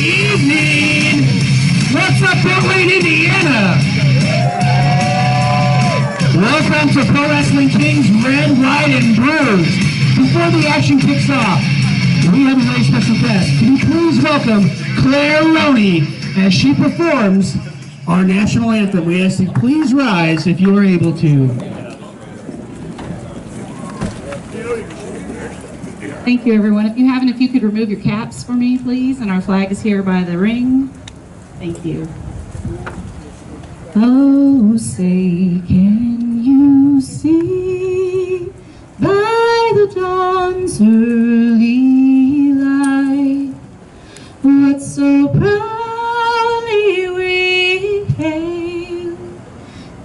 evening! What's up, Fort Wayne, Indiana? Welcome to Pro Wrestling King's Red, White, and Bruised. Before the action kicks off, we have a very special guest. Can you please welcome Claire Loney as she performs our national anthem. We ask you please rise if you are able to. Thank you, everyone. If you could remove your caps for me, please. And our flag is here by the ring. Thank you. Oh, say, can you see by the dawn's early light what so proudly we hailed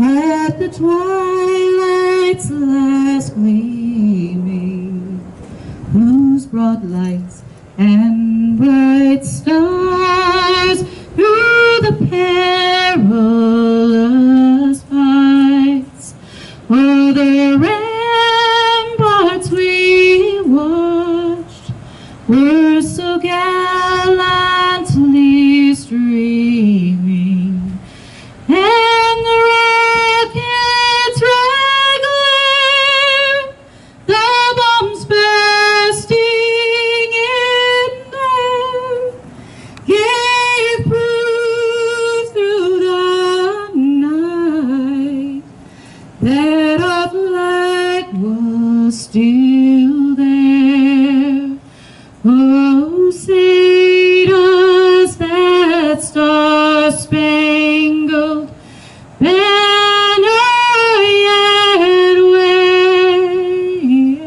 at the twilight's last gleaming, whose broad lights and bright stars through the perilous fights o'er the ramparts we watched were so gallantly streaming, and the rockets' red glare, the bombs bursting in air, gave proof through the night that our flag was still there. Oh, say does that star-spangled banner yet wave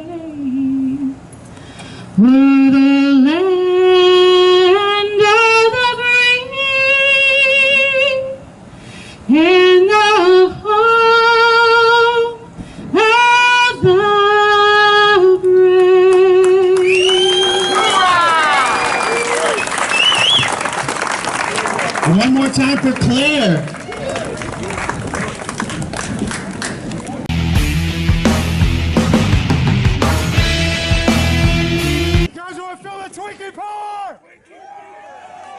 o'er the land of the free and the home of the brave. One more time for Claire.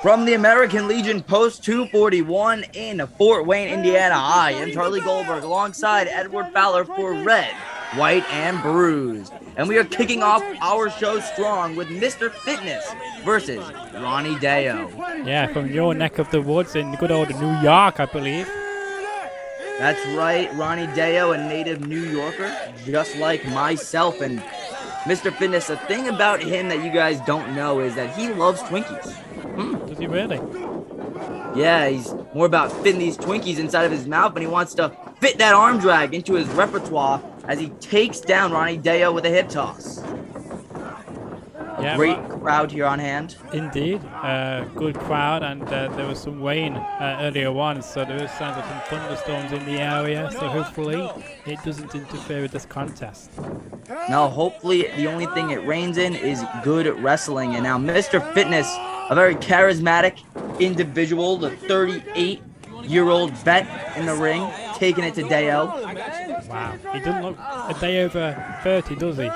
From the American Legion Post 241 in Fort Wayne, Indiana, I am Charlie Goldberg alongside Edward Fowler for Red, White, and Bruised. And we are kicking off our show strong with Mr. Fitness versus Ronnie Deo. Yeah, from your neck of the woods in good old New York, I believe. That's right, Ronnie Deo, a native New Yorker, just like myself. And Mr. Fitness, the thing about him that you guys don't know is that he loves Twinkies. Does he really? Yeah, he's more about fitting these Twinkies inside of his mouth, and he wants to fit that arm drag into his repertoire as he takes down Ronnie Deo with a hip toss. A great crowd here on hand. Indeed, good crowd, and there was some rain earlier on, so there is signs of some thunderstorms in the area, so hopefully it doesn't interfere with this contest. Now, hopefully the only thing it rains in is good wrestling. And now Mr. Fitness, a very charismatic individual, the 38-year-old vet in the ring, taking it to Deo. Wow, he doesn't look a day over 30, does he?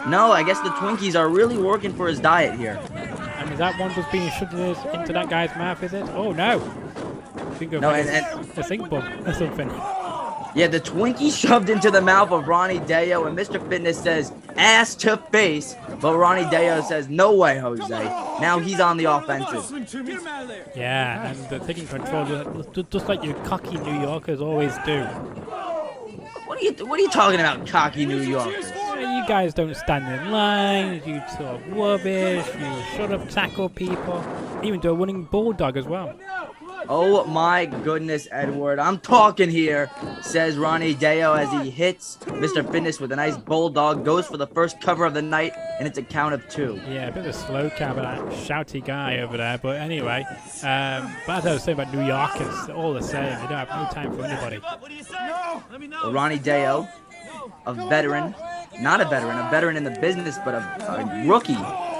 No, I guess the Twinkies are really working for his diet here. And is that one just being shoved into that guy's mouth, is it? Oh, no. I think No, a sink bump or something. Yeah, the Twinkie shoved into the mouth of Ronnie Deo, and Mr. Fitness says, ass to face, but Ronnie Deo says, no way, Jose. Now he's on the offensive. Yeah, and taking control, just like you cocky New Yorkers always do. What are you talking about, cocky New Yorkers? You guys don't stand in line, you talk rubbish, you sort of tackle people, even do a running bulldog as well. Oh my goodness, Edward. I'm talking here, says Ronnie Deo as he hits Mr. Fitness with a nice bulldog, goes for the first cover of the night, and it's a count of 2. Yeah, a bit of a slow count, that shouty guy over there. But anyway, but as I was saying about New Yorkers, all the same, they don't have no time for anybody. Well, Ronnie Deo, a veteran, not a veteran in the business, but a rookie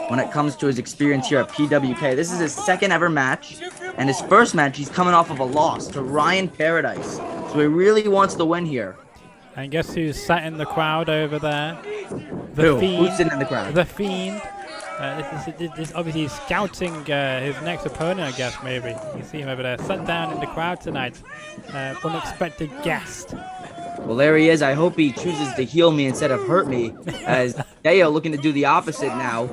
when it comes to his experience here at PWK. This is his second ever match. And his first match, he's coming off of a loss to Ryan Paradise. So he really wants the win here. And guess who's sat in the crowd over there? Who's sitting in the crowd? The Fiend. This obviously he's scouting his next opponent, I guess, maybe. You see him over there, sat down in the crowd tonight. Unexpected guest. Well, there he is. I hope he chooses to heal me instead of hurt me, as Deo looking to do the opposite now.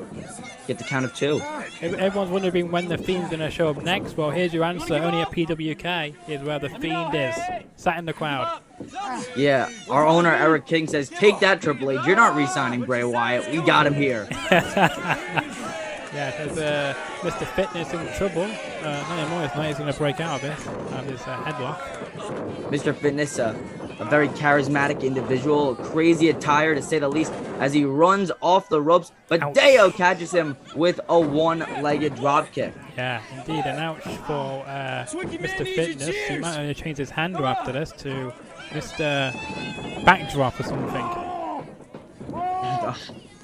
Get the count of 2. Everyone's wondering when the Fiend's going to show up next. Well, here's your answer. Only at PWK is where the Fiend is, sat in the crowd. Yeah, our owner, Eric King, says, take that, Triple H. You're not re-signing Bray Wyatt. We got him here. Yeah, there's Mr. Fitness in trouble. No more. He's not going to break out of his headlock. Mr. Fitness, a very charismatic individual, crazy attire to say the least, as he runs off the ropes, but Ouch. Deo catches him with a one-legged dropkick. Yeah, indeed, an ouch for Mr. Fitness. He might only change his handle after this to Mr. Backdrop or something.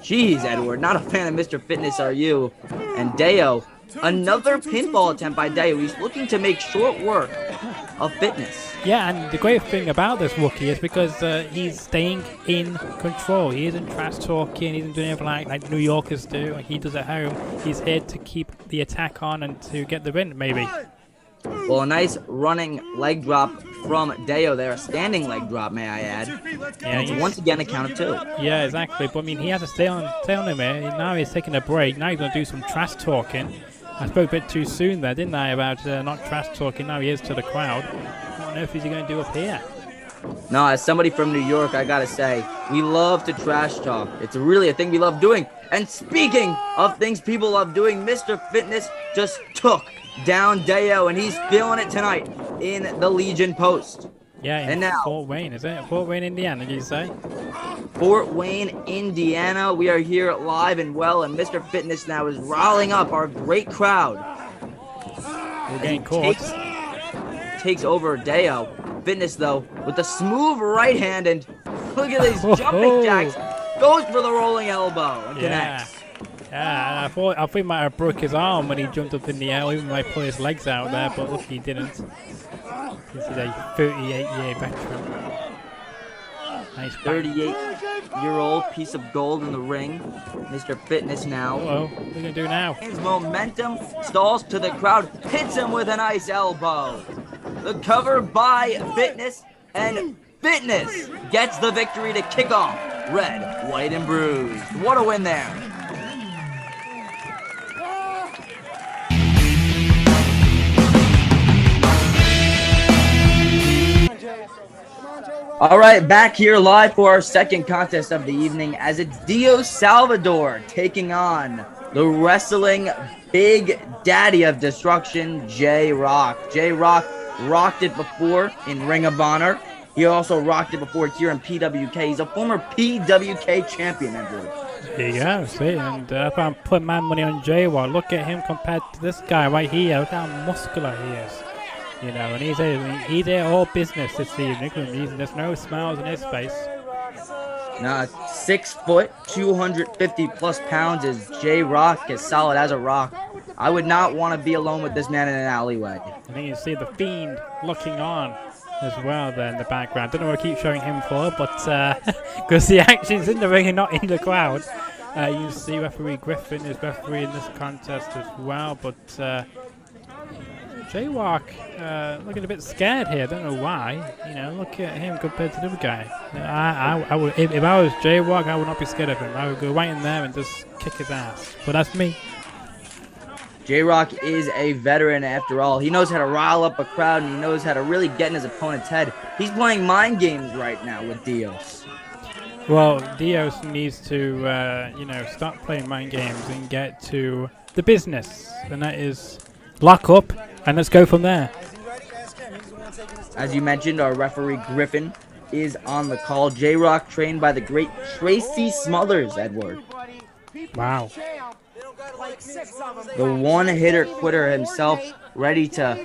Jeez, Edward, not a fan of Mr. Fitness, are you? And Deo, another pinfall attempt by Deo. He's looking to make short work of Fitness. Yeah, and the great thing about this rookie is because he's staying in control. He isn't trash talking, he isn't doing anything like New Yorkers do, like he does at home. He's here to keep the attack on and to get the win, maybe. Well, a nice running leg drop from Deo there. A standing leg drop, may I add. Yeah, And once again, a count of 2. Yeah, exactly. But I mean, he has to stay on him here. Now he's taking a break. Now he's going to do some trash talking. I spoke a bit too soon there, didn't I, about not trash talking. Now he is to the crowd. What on earth is he going to do up here? No, as somebody from New York, I gotta say, we love to trash talk. It's really a thing we love doing. And speaking of things people love doing, Mr. Fitness just took down Deo, and he's feeling it tonight in the Legion Post. Yeah, And in now- Fort Wayne, is it? Fort Wayne, Indiana, did you say? Fort Wayne, Indiana. We are here live and well, and Mr. Fitness now is riling up our great crowd. We're getting caught. Takes over Deo. Fitness, though, with a smooth right hand, and look at these jumping jacks. Goes for the rolling elbow and connects. Yeah, I thought he might have broke his arm when he jumped up in the air. He might pull his legs out there, but look, he didn't. This is a 38-year veteran. Nice 38-year-old piece of gold in the ring. Mr. Fitness now. Uh-oh, what are we going to do now? His momentum stalls to the crowd, hits him with a nice elbow. The cover by Fitness, and Fitness gets the victory to kick off Red, White, and Bruised. What a win there. All right, back here live for our second contest of the evening, as it's Dio Salvador taking on the wrestling big daddy of destruction, J-Rock. J-Rock rocked it before in Ring of Honor. He also rocked it before here in PWK. He's a former PWK champion, Edward. There you go, see, and if I'm putting my money on J-Rock, look at him compared to this guy right here. Look how muscular he is. You know, and he's there all business this evening. There's no smiles in his face. Now, 6 foot, 250 plus pounds is J-Rock, as solid as a rock. I would not want to be alone with this man in an alleyway. I think you see the Fiend looking on as well there in the background. Don't know what I keep showing him for, but because the action's in the ring and not in the crowd. You see referee Griffin is refereeing this contest as well, but J-Rock looking a bit scared here. Don't know why. You know, look at him compared to the other guy. I would, if I was J-Rock, I would not be scared of him. I would go right in there and just kick his ass. But that's me. J-Rock is a veteran after all. He knows how to rile up a crowd, and he knows how to really get in his opponent's head. He's playing mind games right now with Dios. Well, Dios needs to, you know, stop playing mind games and get to the business. And that is lock up, and let's go from there. As you mentioned, our referee Griffin is on the call. J-Rock trained by the great Tracy Smothers, Edward. Wow. The one-hitter quitter himself, ready to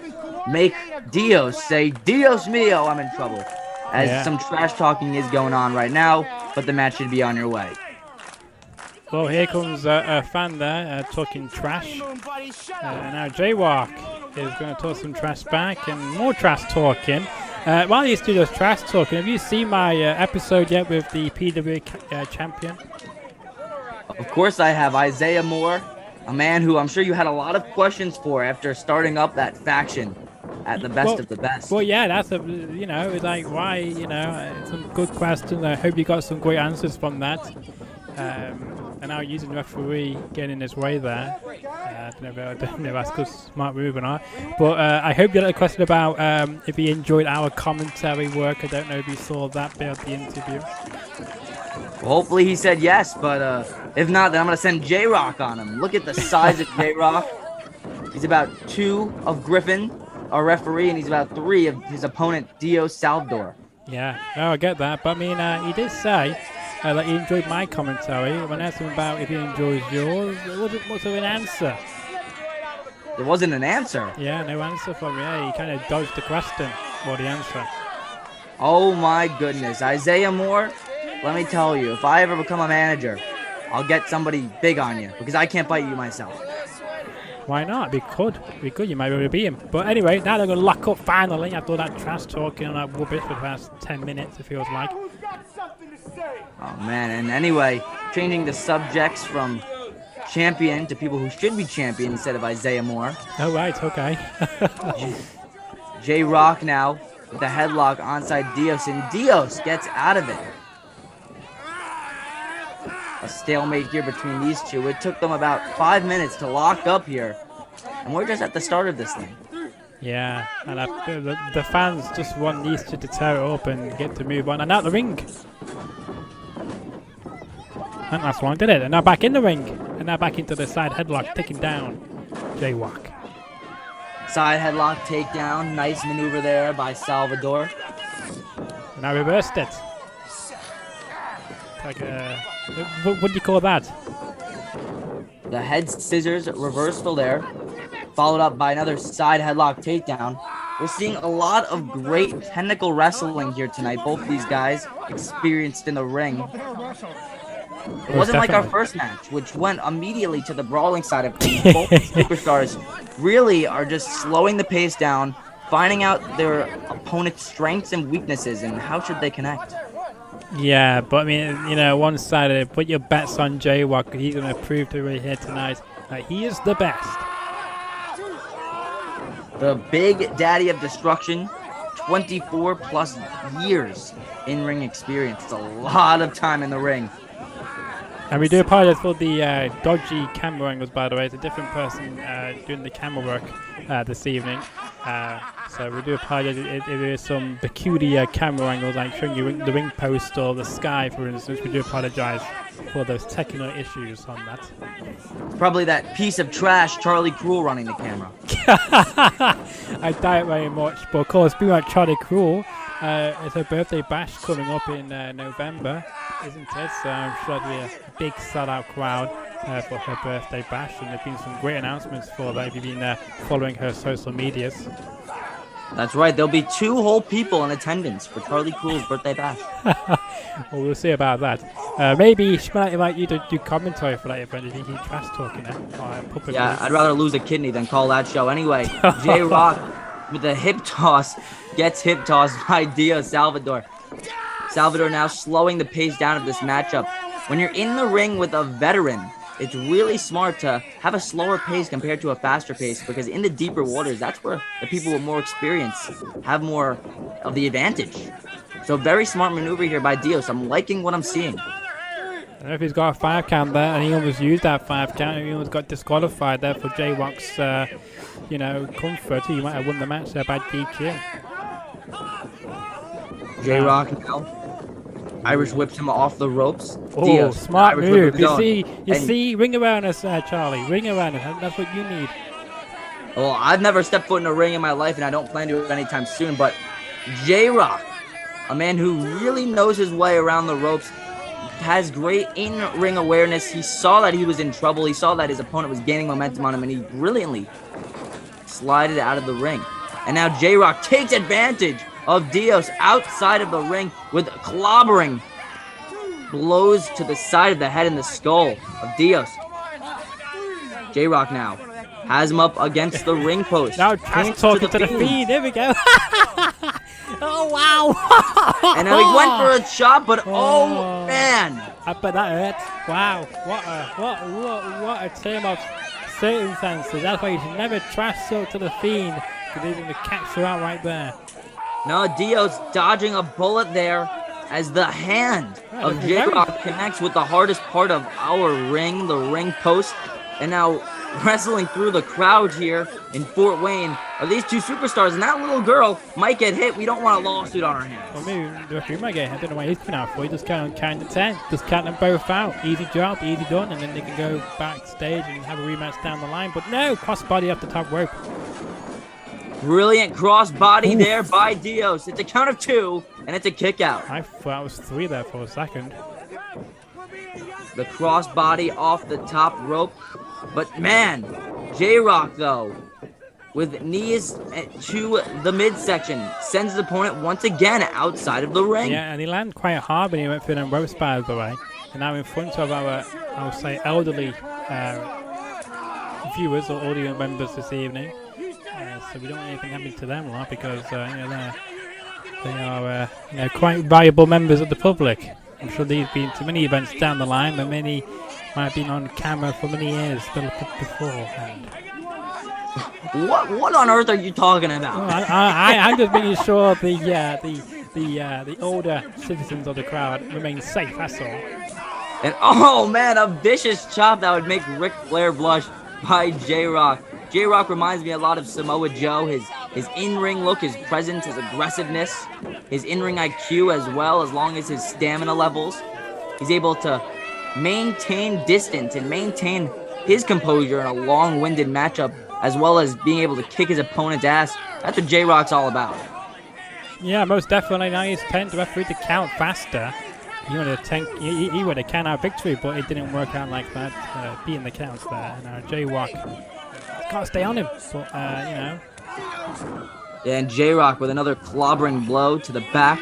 make Dios say, Dios mio, I'm in trouble. As some trash talking is going on right now, but the match should be on your way. Well, here comes a fan there talking trash. Now J-Rock is going to talk some trash back and more trash talking. While he's doing this trash talking, have you seen my episode yet with the PWK champion? Of course I have. Isaiah Moore, a man who I'm sure you had a lot of questions for after starting up that faction at the best of the best. Well, yeah, that's it's like, why, some good questions. I hope you got some great answers from that. And now using the referee getting in his way there. I don't know if that's a good smart move or not. But I hope you had a question about if he enjoyed our commentary work. I don't know if you saw that bit of the interview. Well, hopefully he said yes, but if not, then I'm going to send J-Rock on him. Look at the size of J-Rock. He's about 2 of Griffin, our referee, and he's about 3 of his opponent, Dio Salvador. Yeah, no, I get that. But I mean, he did say that he enjoyed my commentary. When I asked him about if he enjoys yours, there wasn't much of an answer. There wasn't an answer? Yeah, no answer from me. Yeah, he kind of dodged the question or the answer. Oh my goodness. Isaiah Moore, let me tell you, if I ever become a manager, I'll get somebody big on you because I can't fight you myself. Why not? We could. You might be able to beat him. But anyway, now they're going to lock up finally after all that trash talking and that rubbish for the past 10 minutes, it feels like. Oh, man. And anyway, changing the subjects from champion to people who should be champion instead of Isaiah Moore. Oh, right. Okay. J-Rock now with the headlock onside Dios, and Dios gets out of it. A stalemate here between these two. It took them about 5 minutes to lock up here, and we're just at the start of this thing. Yeah, and the fans just want these two to tear it up and get to move on. And out the ring. And that's one, did it? And now back in the ring. And now back into the side headlock, taking down J-Rock. Side headlock takedown. Nice maneuver there by Salvador. And now reversed it. Like what do you call that? The head scissors reversal there, followed up by another side headlock takedown. We're seeing a lot of great technical wrestling here tonight. Both these guys experienced in the ring. It wasn't like our first match, which went immediately to the brawling side of things. Both superstars really are just slowing the pace down, finding out their opponent's strengths and weaknesses, and how should they connect. Yeah, but I mean, one side of it, put your bets on J-Rock. He's going to prove to everybody here tonight that he is the best. The big daddy of destruction, 24 plus years in ring experience. It's a lot of time in the ring. And we do apologize for the dodgy camera angles, by the way. It's a different person doing the camera work this evening. So we do apologize if there is some peculiar camera angles, like showing you the ring post or the sky, for instance. We do apologize for those technical issues on that. Probably that piece of trash, Charlie Cruel, running the camera. I doubt it very much. But of course, being like Charlie Cruel, it's her birthday bash coming up in November, isn't it? So I'm sure there'll be a big sellout crowd for her birthday bash, and there's been some great announcements for that if you've been following her social medias. That's right. There'll be 2 whole people in attendance for Charlie Cruel's birthday bash. Well, we'll see about that. Maybe she might invite you to do commentary for that event if you keep trash talking it. Yeah, I'd rather lose a kidney than call that show. Anyway, J-Rock with a hip toss gets hip tossed by Dio Salvador. Salvador now slowing the pace down of this matchup. When you're in the ring with a veteran, it's really smart to have a slower pace compared to a faster pace, because in the deeper waters, that's where the people with more experience have more of the advantage. So very smart maneuver here by Dios. I'm liking what I'm seeing. I don't know if he's got a 5 count there, and he almost used that 5 count. He almost got disqualified there for J-Rock's, comfort. He might have won the match there by DQ. J-Rock now. Irish whips him off the ropes. Oh, Dios, smart move. You see, ring awareness, Charlie. Ring awareness. That's what you need. Well, I've never stepped foot in a ring in my life, and I don't plan to anytime soon. But J-Rock, a man who really knows his way around the ropes, has great in-ring awareness. He saw that he was in trouble. He saw that his opponent was gaining momentum on him, and he brilliantly slided out of the ring. And now J-Rock takes advantage of Dios outside of the ring with clobbering blows to the side of the head and the skull of Dios. J-Rock now has him up against the ring post. Now trash talking to the Fiend. There we go. Oh wow! And now he went for a shot, but oh man! I bet that hurt. Wow! What a team of circumstances. That's why you should never trash talk to the Fiend, because he's going to catch you out right there. No, Dio's dodging a bullet there as the hand of J-Rock connects with the hardest part of our ring, the ring post. And now wrestling through the crowd here in Fort Wayne are these two superstars, and that little girl might get hit. We don't want a lawsuit on our hands. Well, maybe the referee might get hit. I don't know why he's coming out for. He just count to 10. Just count them both out. Easy job, easy done, and then they can go backstage and have a rematch down the line. But no, crossbody off the top rope. Brilliant crossbody there by Dios. It's a count of 2, and it's a kick out. I thought it was 3 there for a second. The crossbody off the top rope. But man, J-Rock though, with knees to the midsection, sends his opponent once again outside of the ring. Yeah, and he landed quite hard when he went through them ropes, by the way. And now in front of our, I would say, elderly viewers or audio members this evening. So we don't want anything happening to them a lot, because they are quite valuable members of the public. I'm sure they've been to many events down the line, but many might have been on camera for many years beforehand. What on earth are you talking about? Well, I'm just making sure the older citizens of the crowd remain safe. That's all. And oh man, a vicious chop that would make Ric Flair blush by J-Rock. J-Rock reminds me a lot of Samoa Joe. His in-ring look, his presence, his aggressiveness, his in-ring IQ, as well as long as his stamina levels. He's able to maintain distance and maintain his composure in a long-winded matchup, as well as being able to kick his opponent's ass. That's what J-Rock's all about. Yeah, most definitely. Now he's trying to referee to count faster. He would have count out victory, but it didn't work out like that, being the counts there. Now J-Rock can't stay on him, but Yeah, and J-Rock with another clobbering blow to the back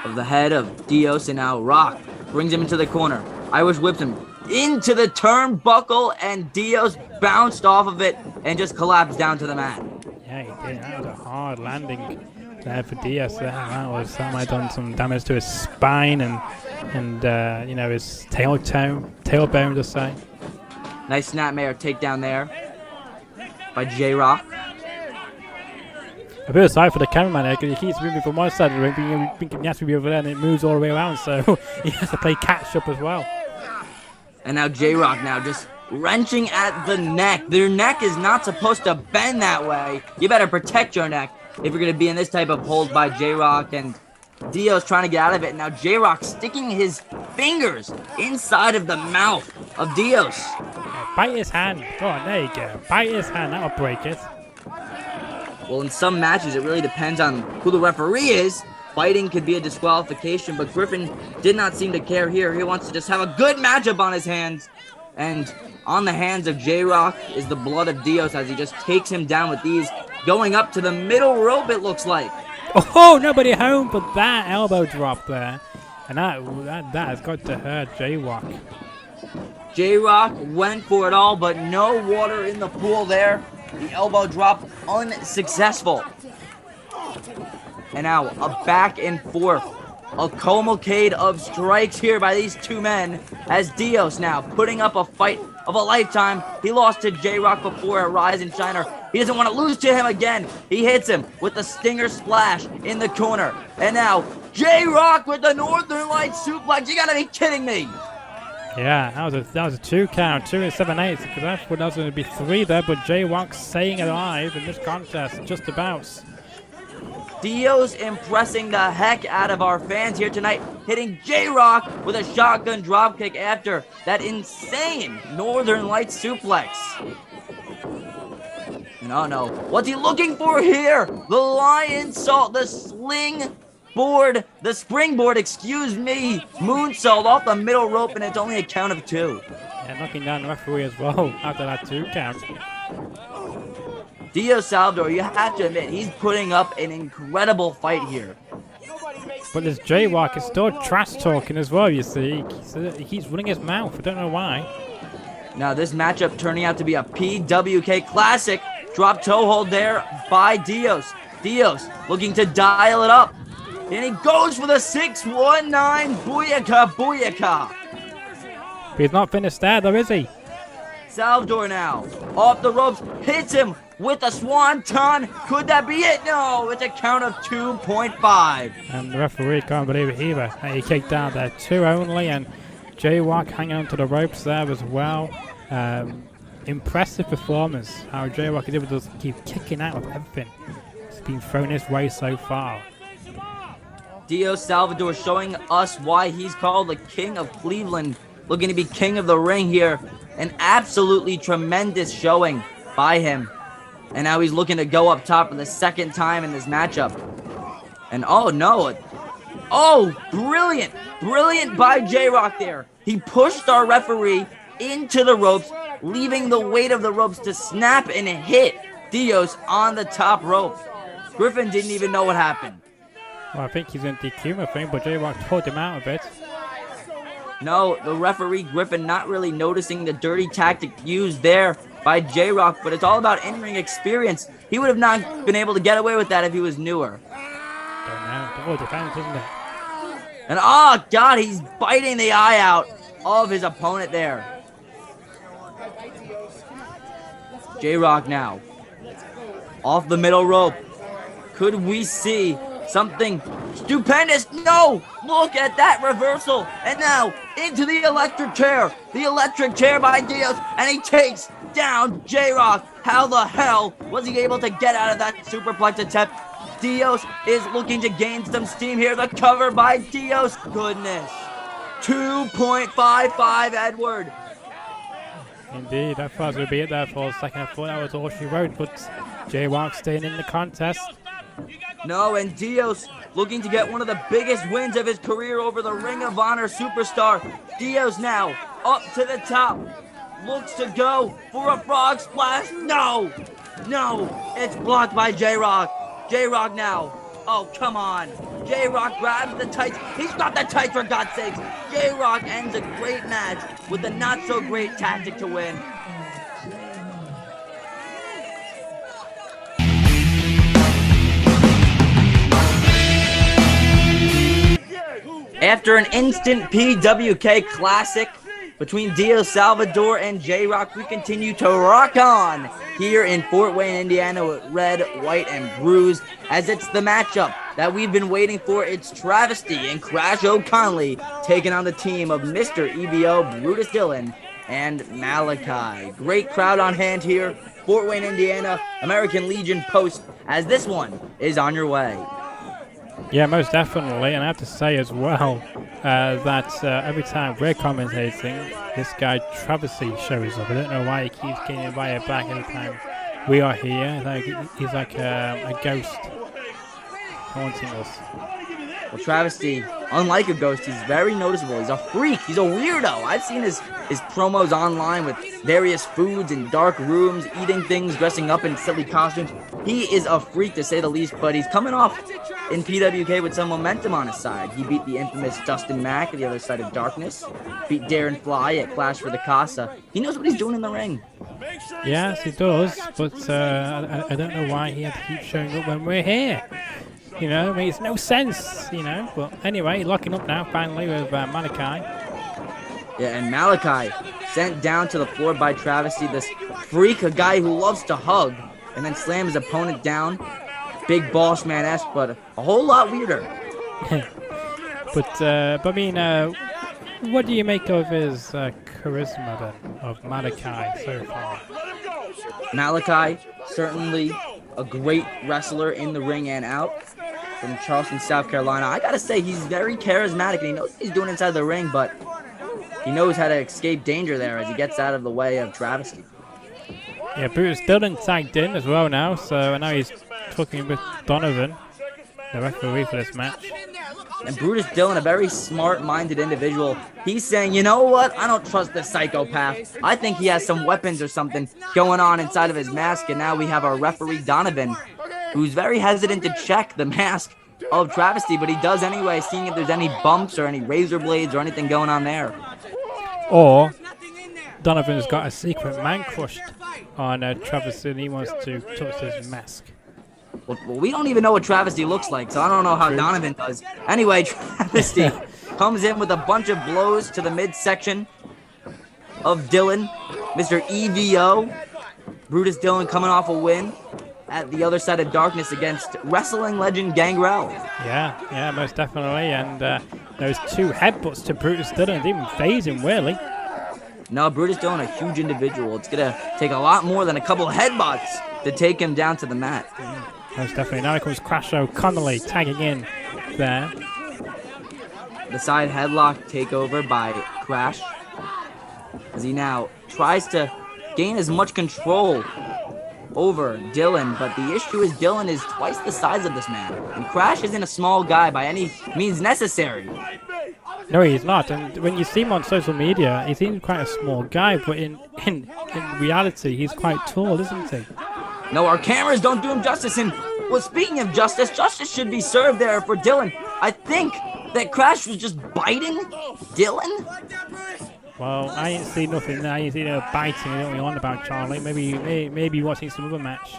of the head of Dios, and now Rock brings him into the corner. Irish whips him into the turnbuckle, and Dios bounced off of it and just collapsed down to the mat. Yeah, he did. That was a hard landing there for Diaz. That might have done some damage to his spine and his tailbone, to say. Nice snapmare takedown there by J-Rock. I feel sorry for the cameraman there, because he keeps moving from one side of the ring, thinking he has to be over there, and it moves all the way around, so he has to play catch up as well. And now J-Rock now just wrenching at the neck. Their neck is not supposed to bend that way. You better protect your neck if you're going to be in this type of hold by J-Rock, and Dio's trying to get out of it. Now J-Rock sticking his fingers inside of the mouth of Dios. Bite his hand. Go on, there you go. Bite his hand. That'll break it. Well, in some matches, it really depends on who the referee is. Biting could be a disqualification, but Griffin did not seem to care here. He wants to just have a good matchup on his hands. And on the hands of J-Rock is the blood of Dios, as he just takes him down with these, going up to the middle rope, it looks like. Oh, nobody home, but that elbow drop there. And that has got to hurt J-Rock. J-Rock went for it all, but no water in the pool there. The elbow drop unsuccessful. And now a back and forth, a cavalcade of strikes here by these two men, as Dios now putting up a fight of a lifetime. He lost to J-Rock before at Rise and Shiner. He doesn't want to lose to him again. He hits him with the Stinger Splash in the corner. And now J-Rock with the Northern Lights suplex. You gotta be kidding me. Yeah, that was a 2 count, 2 and 7/8, because I thought that was going to be 3 there, but J-Rock staying alive in this contest, just about. Dios impressing the heck out of our fans here tonight, hitting J-Rock with a shotgun dropkick after that insane Northern Lights suplex. And oh no, what's he looking for here? The lion salt, the springboard, excuse me, moonsault off the middle rope, and it's only a count of 2. Yeah, knocking down the referee as well after that 2 count. Dios Salvador, you have to admit, he's putting up an incredible fight here. But this J-Rock is still trash talking as well, you see. He keeps running his mouth. I don't know why. Now this matchup turning out to be a PWK Classic. Drop toe hold there by Dios. Dios looking to dial it up. And he goes for the 619 Booyaka Booyaka. But he's not finished there though, is he? Salvador now off the ropes, hits him with a swanton. Could that be it? No, it's a count of 2.5. And the referee can't believe it either. He kicked out there, 2 only, and J-Rock hanging on to the ropes there as well. Impressive performance, how J-Rock is able to just keep kicking out of everything. It's been thrown his way so far. Dio Salvador showing us why he's called the King of Cleveland, looking to be king of the ring here. An absolutely tremendous showing by him. And now he's looking to go up top for the second time in this matchup. And oh no, oh, brilliant, brilliant by J-Rock there. He pushed our referee into the ropes, leaving the weight of the ropes to snap and hit Dios on the top rope. Griffin didn't even know what happened. Well, I think he's in DQ, I think, but J-Rock pulled him out of it. No, the referee Griffin not really noticing the dirty tactic used there by J-Rock, but it's all about in-ring experience. He would have not been able to get away with that if he was newer. Don't know. Oh, defense, isn't it? And oh God, he's biting the eye out of his opponent there. J-Rock now off the middle rope. Could we see something stupendous? No! Look at that reversal. And now into the electric chair. The electric chair by Dios. And he takes down J-Rock. How the hell was he able to get out of that superplex attempt? Dios is looking to gain some steam here. The cover by Dios. Goodness. 2.55, Edward. Indeed, I thought it was going to be it there for a second. I thought that was all she wrote, but J-Rock staying in the contest. No, and Dios looking to get one of the biggest wins of his career over the Ring of Honor superstar. Dios now up to the top. Looks to go for a frog splash. No! No! It's blocked by J-Rock. J-Rock now. Oh, come on. J-Rock grabs the tights. He's got the tights, for God's sakes. J-Rock ends a great match with a not-so-great tactic to win. After an instant PWK Classic between Dio Salvador and J-Rock, we continue to rock on here in Fort Wayne, Indiana with Red, White, and Bruised, as it's the matchup that we've been waiting for. It's Travesty and Crash O'Conley taking on the team of Mr. EBO, Brutus Dillon, and Malachi. Great crowd on hand here, Fort Wayne, Indiana, American Legion Post, as this one is on your way. Yeah, most definitely, and I have to say as well that every time we're commentating, this guy Travesty shows up. I don't know why he keeps getting invited back every time we are here. He's like a ghost haunting us. Well, Travesty, unlike a ghost, he's very noticeable. He's a freak. He's a weirdo. I've seen his promos online with various foods in dark rooms, eating things, dressing up in silly costumes. He is a freak, to say the least, but he's coming off in PWK with some momentum on his side. He beat the infamous Dustin Mack at the other side of darkness, beat Darren Fly at Clash for the Casa. He knows what he's doing in the ring. Yes, he does, but I don't know why he had to keep showing up when we're here. You know, it makes no sense, you know. But anyway, locking up now, finally, with Malachi. Yeah, and Malachi sent down to the floor by Travesty, this freak, a guy who loves to hug, and then slam his opponent down. Big boss man-esque, but a whole lot weirder. but I mean, what do you make of his charisma then, of Malachi so far? Malachi, certainly a great wrestler in the ring and out. From Charleston, South Carolina. I gotta say, he's very charismatic, and he knows what he's doing inside the ring, but he knows how to escape danger there as he gets out of the way of Travesty. Yeah, Brutus Dillon tagged in as well now, so now he's talking with Donovan, the referee for this match. And Brutus Dillon, a very smart-minded individual, he's saying, you know what? I don't trust this psychopath. I think he has some weapons or something going on inside of his mask, and now we have our referee Donovan, who's very hesitant to check the mask of Travesty, but he does anyway, seeing if there's any bumps or any razor blades or anything going on there. Or Donovan's got a secret man crushed on Travis, and he wants to touch his mask. Well, we don't even know what Travesty looks like, so I don't know how Donovan does. Anyway, Travesty comes in with a bunch of blows to the midsection of Dylan. Mr. EVO, Brutus Dylan, coming off a win at the other side of darkness against wrestling legend Gangrel. Yeah, most definitely. And those 2 headbutts to Brutus Dylan didn't even phase him, really. No, Brutus Dylan, a huge individual. It's going to take a lot more than a couple headbutts to take him down to the mat. Most definitely. Now comes Crash O'Connolly tagging in there. The side headlock takeover by Crash, as he now tries to gain as much control over Dylan, but the issue is Dylan is twice the size of this man, and Crash isn't a small guy by any means necessary. No, he's not. And when you see him on social media, he seems quite a small guy, but in reality, he's quite tall, isn't he? No, our cameras don't do him justice. And, well, speaking of justice should be served there for Dylan. I think that Crash was just biting Dylan. Well, I ain't seen nothing there. I ain't seen no biting. I don't know on about Charlie. Maybe watching some other match.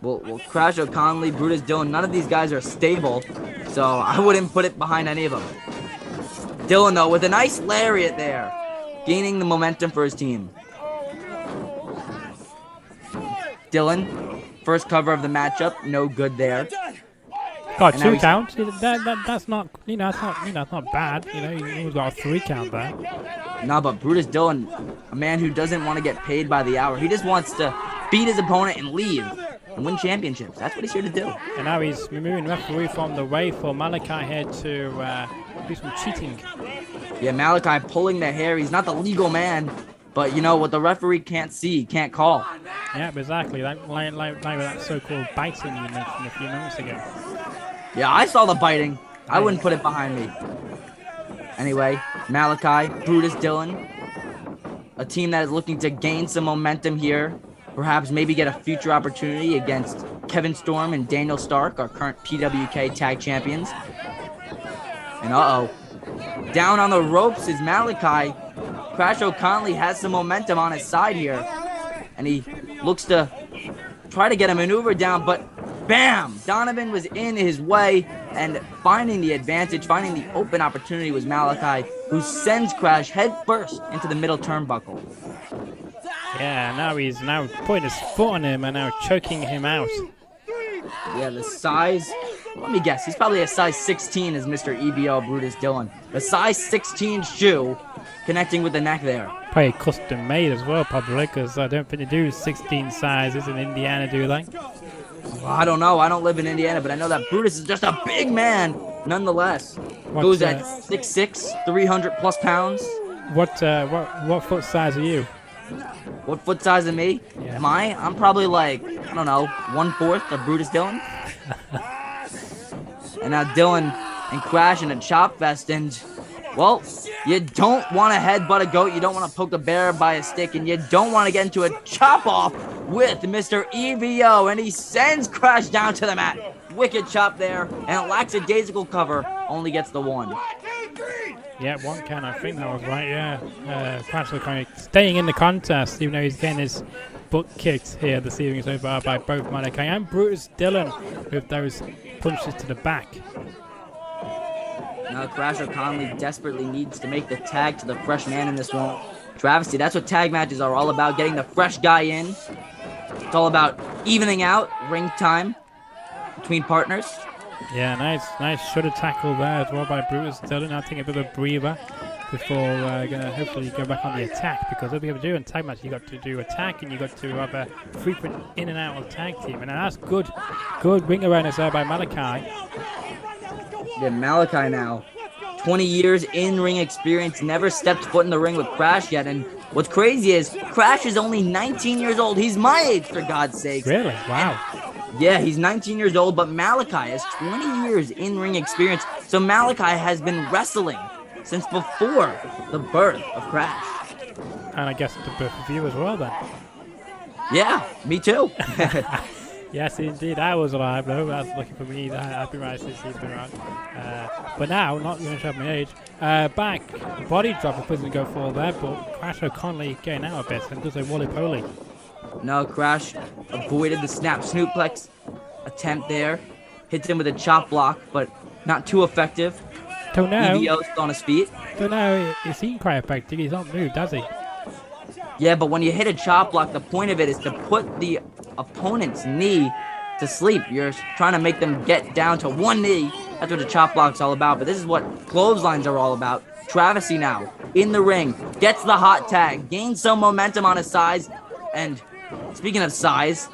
Well, Crash O'Connolly, Brutus Dylan, none of these guys are stable, so I wouldn't put it behind any of them. Dylan, though, with a nice lariat there, gaining the momentum for his team. Dylan, first cover of the matchup, no good there. Got 2 counts. That's not, that's not bad. He's got a 3 count there. No, but Brutus Dylan, a man who doesn't want to get paid by the hour. He just wants to beat his opponent and leave and win championships. That's what he's here to do. And now he's removing referee from the way for Malachi here to do some cheating. Yeah, Malachi pulling the hair. He's not the legal man, but what the referee can't see, he can't call. Yeah, exactly. Like that so-called biting you mentioned a few minutes ago. Yeah, I saw the biting. I wouldn't put it behind me. Anyway, Malachi, Brutus Dylan, a team that is looking to gain some momentum here. Perhaps maybe get a future opportunity against Kevin Storm and Daniel Stark, our current PWK tag champions. And down on the ropes is Malachi. Crash O'Connolly has some momentum on his side here, and he looks to try to get a maneuver down, but bam! Donovan was in his way, and finding the advantage, finding the open opportunity was Malachi, who sends Crash head first into the middle turnbuckle. Yeah, now he's putting his foot on him and now choking him out. Yeah, the size, let me guess, he's probably a size 16 as Mr. EVO Brutus Dylan. The size 16 shoe connecting with the neck there. Probably custom made as well, probably, because I don't think they do 16 sizes in Indiana, do they? Well, I don't know. I don't live in Indiana, but I know that Brutus is just a big man, nonetheless. Goes at 6'6", 300 plus pounds. What foot size are you? What foot size of me? Yeah. Am I? I'm probably like, I don't know, 1/4 of Brutus Dylan. And now Dylan and Crash in a chop fest, and well, you don't want to headbutt a goat, you don't want to poke a bear by a stick, and you don't want to get into a chop off with Mr. EVO, and he sends Crash down to the mat. Wicked chop there, and lackadaisical cover only gets the 1. Yeah, 1 count, I think that was right, yeah. Crash kind of staying in the contest, even though he's getting his butt kicked here this evening so far by both Malachi and Brutus Dylan with those punches to the back. Now Crash O'Connolly desperately needs to make the tag to the fresh man in this one. Travesty, that's what tag matches are all about, getting the fresh guy in. It's all about evening out ring time between partners. Yeah, nice shoulder tackle there as well by Brutus Dylan. I'll take a bit of a breather before gonna hopefully go back on the attack, because what we have to do in tag match, you got to do attack and you got to have a frequent in and out of tag team, and that's good ring awareness there by Malachi. Yeah, Malachi now, 20 years in ring experience, never stepped foot in the ring with Crash yet, and what's crazy is Crash is only 19 years old. He's my age, for God's sake. Really? Wow. Yeah, he's 19 years old, but Malachi has 20 years in ring experience. So Malachi has been wrestling since before the birth of Crash. And I guess the birth of you as well then. Yeah, me too. Yes, indeed. I was alive, though. That's lucky for me. I've been right since he's been around. But now, not going to show my age. Back, body drop if doesn't go for there, but Crash O'Connelly getting out a bit and does a wally-poly. No, Crash avoided the snap snooplex attempt there. Hits him with a chop block, but not too effective. Don't know. EVO's on his feet. Don't know. It seemed quite effective. He's not moved, has he? Yeah, but when you hit a chop block, the point of it is to put the opponent's knee to sleep. You're trying to make them get down to one knee. That's what the chop block's all about. But this is what clotheslines are all about. Travesty now in the ring, gets the hot tag, gains some momentum on his size. And speaking of size,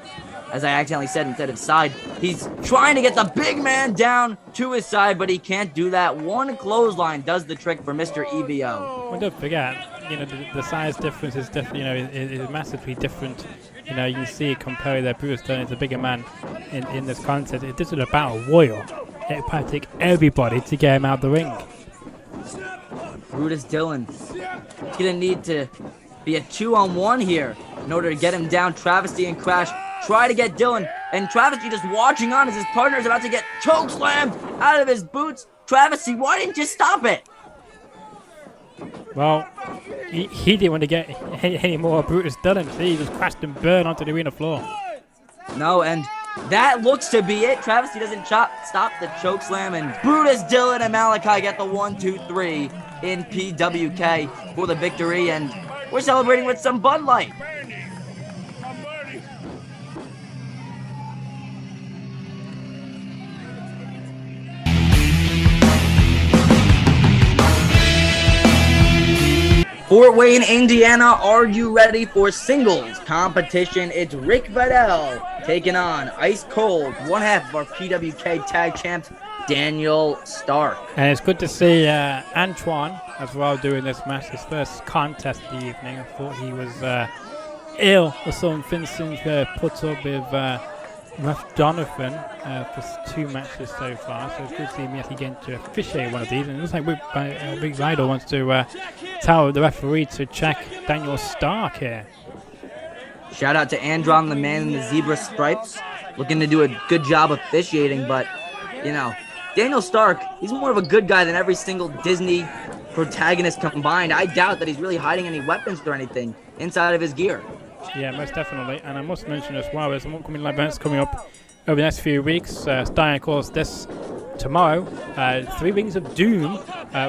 as I accidentally said instead of side, he's trying to get the big man down to his side, but he can't do that. One clothesline does the trick for Mr. EVO. Well, don't forget, the size difference is different. Is massively different. You can see it compared that Bruce Dillon is a bigger man in this contest. It isn't about a royal. It might take everybody to get him out of the ring. Brutus Dillon, he's gonna need to be a 2-on-1 here in order to get him down. Travesty and Crash try to get Dillon, and Travesty just watching on as his partner is about to get chokeslammed out of his boots. Travesty, why didn't you stop it? Well, he didn't want to get any more Brutus Dillon. See, he just crashed and burned onto the arena floor. No, and that looks to be it. Travesty doesn't stop the chokeslam, and Brutus Dillon and Malachi get the 1-2-3 in PWK for the victory, and we're celebrating with some Bud Light. Fort Wayne, Indiana, are you ready for singles competition? It's Rick Vidal taking on Ice Cold, one half of our PWK tag champs, Daniel Stark. And it's good to see Antoine as well doing this match, his first contest of the evening. I thought he was ill or something since put up with Ref Donovan for 2 matches so far, so it's good to see me actually getting to officiate one of these. And it looks like Big Rider wants to tell the referee to check Daniel Stark here. Shout out to Andron, the man in the zebra stripes, looking to do a good job officiating, but Daniel Stark, he's more of a good guy than every single Disney protagonist combined. I doubt that he's really hiding any weapons or anything inside of his gear. Yeah, most definitely. And I must mention as well, there's some upcoming live events coming up over the next few weeks. Starting, of course, this tomorrow, 3 Rings of Doom,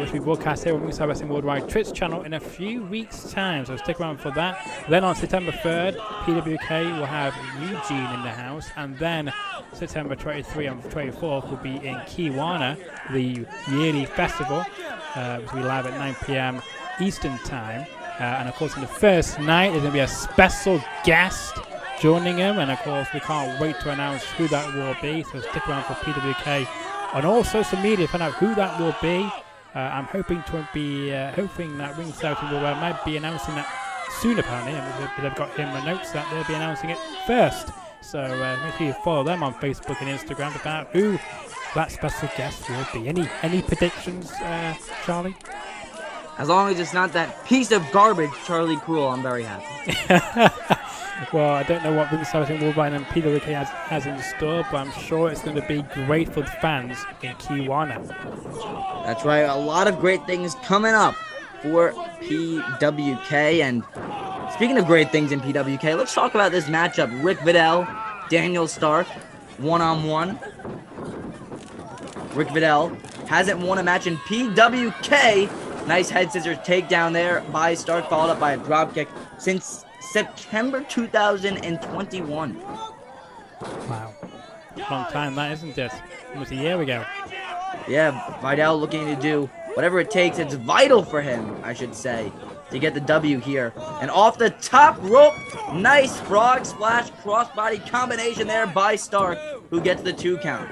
which we broadcast here on Ringside Wrestling Worldwide Twitch channel in a few weeks' time. So stick around for that. Then on September 3rd, PWK will have Eugene in the house. And then September 23 and 24th will be in Kiwana, the yearly festival, which will be live at 9 p.m. Eastern Time. And of course, on the first night, there's going to be a special guest joining him. And of course, we can't wait to announce who that will be. So stick around for PWK on all social media to find out who that will be. I'm hoping that Ringside Worldwide might be announcing that soon, apparently. And they've got him a notes that they'll be announcing it first. So make sure you follow them on Facebook and Instagram to find out who that special guest will be. Any predictions, Charlie? As long as it's not that piece of garbage, Charlie Cruel, I'm very happy. Well, I don't know what Ringside Worldwide and PWK has in store, but I'm sure it's going to be great for the fans in Kiwana. That's right, a lot of great things coming up for PWK. And speaking of great things in PWK, let's talk about this matchup. Rick Vidal, Daniel Stark, 1-on-1. Rick Vidal hasn't won a match in PWK. Nice head scissors takedown there by Stark, followed up by a dropkick since September 2021. Wow. Long time that, isn't it? Almost a year ago. Yeah, Vidal looking to do whatever it takes. It's vital for him, I should say, to get the W here. And off the top rope, nice frog splash crossbody combination there by Stark, who gets the 2 count.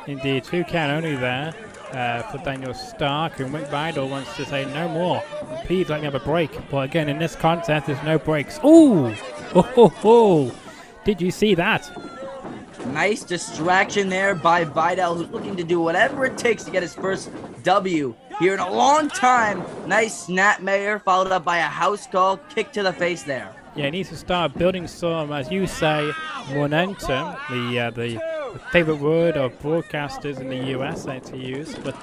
Indeed, 2 count only there. For Daniel Stark, and Rick Vidal wants to say no more. Please let me have a break. But again, in this contest, there's no breaks. Ooh! Oh! Did you see that? Nice distraction there by Vidal, who's looking to do whatever it takes to get his first W here in a long time. Nice snapmare, followed up by a house call, kick to the face there. Yeah, he needs to start building some, as you say, momentum. The favorite word of broadcasters in the US like to use. But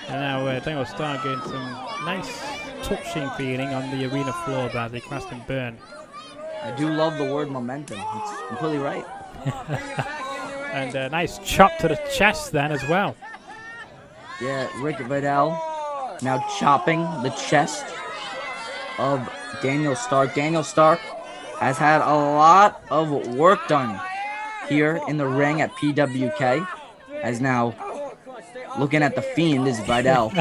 now Daniel Starr getting some nice touching feeling on the arena floor there, the crash and burn. I do love the word momentum. It's completely right. And a nice chop to the chest then as well. Yeah, Rick Vidal now chopping the chest of Daniel Stark. Daniel Stark has had a lot of work done here in the ring at PWK. As now looking at the Fiend is Vidal.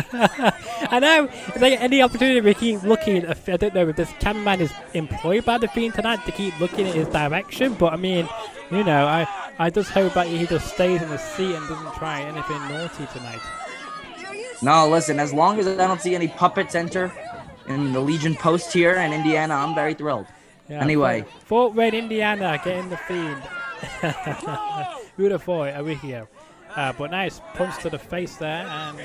I know. If they get any opportunity to keep looking at, I don't know if this cameraman is employed by the Fiend tonight to keep looking at his direction, but I mean, you know, I just hope that he just stays in the seat and doesn't try anything naughty tonight. No, listen, as long as I don't see any puppets enter in the Legion post here in Indiana, I'm very thrilled. Yeah, anyway. Fort Wayne, Indiana, getting the Fiend. Who would have thought? Arikio. But nice punch to the face there. And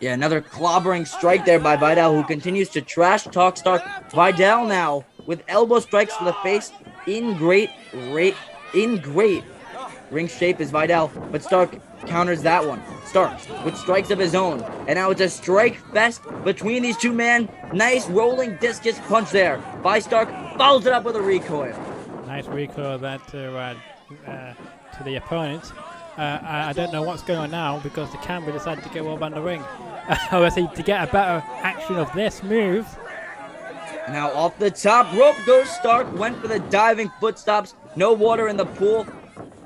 yeah, another clobbering strike there by Vidal, who continues to trash talk Stark. Vidal now with elbow strikes to the face in great ring shape is Vidal, but Stark counters that one. Stark with strikes of his own, and now it's a strike fest between these two men. Nice rolling discus punch there by Stark, follows it up with a recoil. Nice recoil there to the opponent. I don't know what's going on now because the camera decided to go all around the ring. Obviously, to get a better action of this move. Now off the top rope goes Stark, went for the diving foot stops, no water in the pool.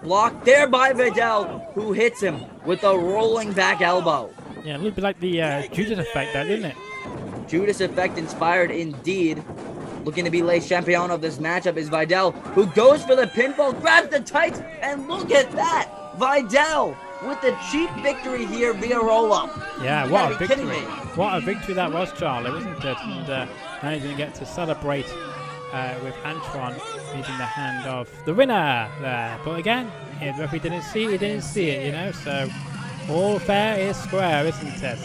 Blocked there by Vidal, who hits him with a rolling back elbow. Yeah, a little bit like the Judas effect there, didn't it? Judas effect inspired indeed. Looking to be Le Champion of this matchup is Vidal, who goes for the pinfall, grabs the tights, and look at that! Vidal with the cheap victory here via roll-up. Yeah, what a victory. What a victory that was, Charlie, wasn't it? And now he's going to get to celebrate with Antoine meeting the hand of the winner there. But again, if he didn't see it, he didn't see it, you know, so all fair is square, isn't it?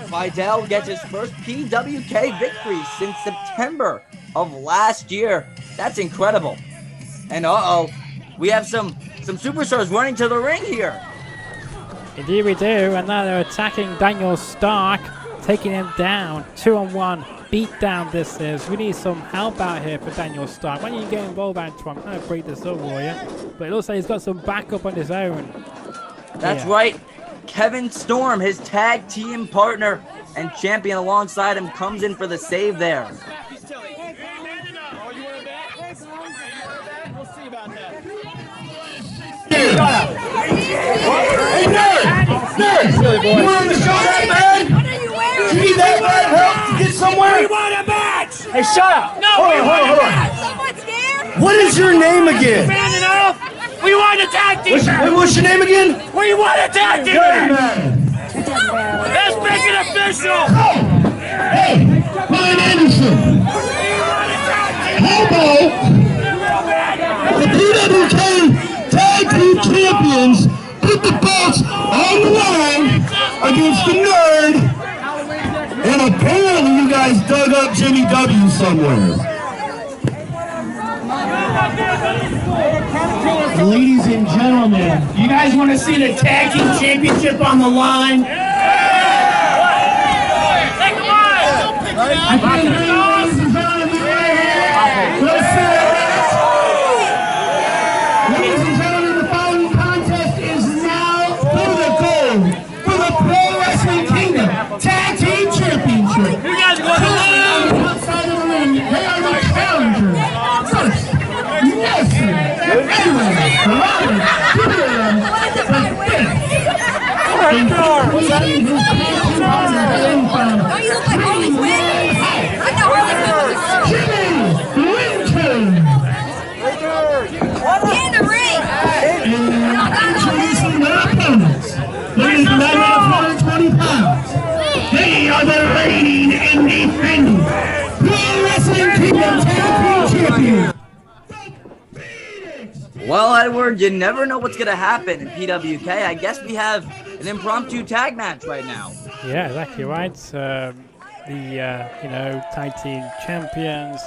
Vidal gets his first PWK victory since September of last year. That's incredible. And we have some superstars running to the ring here. Indeed we do, and now they're attacking Daniel Stark, taking him down. 2-on-1 beatdown this is. We need some help out here for Daniel Stark. Why don't you get involved, Antoine? I'm trying to break this up for you. But it looks like he's got some backup on his own. That's right. Kevin Storm, his tag team partner and champion alongside him, comes in for the save there. Hey, nerd! You wearing the shirt, man? What are you wearing? You need that man help to get somewhere? We want a match! Hey, shut up! No, hold on. Someone's scared? What is your name again? Man enough! We want a tag team match! What's your name again? We want a tag team Good match! man. Let's make it official! Hey, Brian Anderson. Hobo. The PWK Tag Team Champions put the belts on the line against the Nerd, and apparently you guys dug up Jimmy W somewhere. Ladies and gentlemen, you guys want to see the Tag Team Championship on the line? I can't hear you, ladies and gentlemen, right here. Let's see it. Ladies and gentlemen, the following contest is now for the gold for the Pro Wrestling Kingdom Tag Team Championship. You guys want to win? Outside of the ring, they are the challengers. First, Nelson, Edwin, Robert, Julian, the Fifth. And who's coming from Don't you look like Harley Quinn? I know Harley Quinn. Jimmy Lincoln. In the ring! And introducing their opponents. They is 920 pounds. They are the reigning and defending Pro Wrestling Kingdom Tag Team Champions. Well, Edward, you never know what's going to happen in PWK. I guess we have an impromptu tag match right now. Yeah, exactly right. the tag team champions.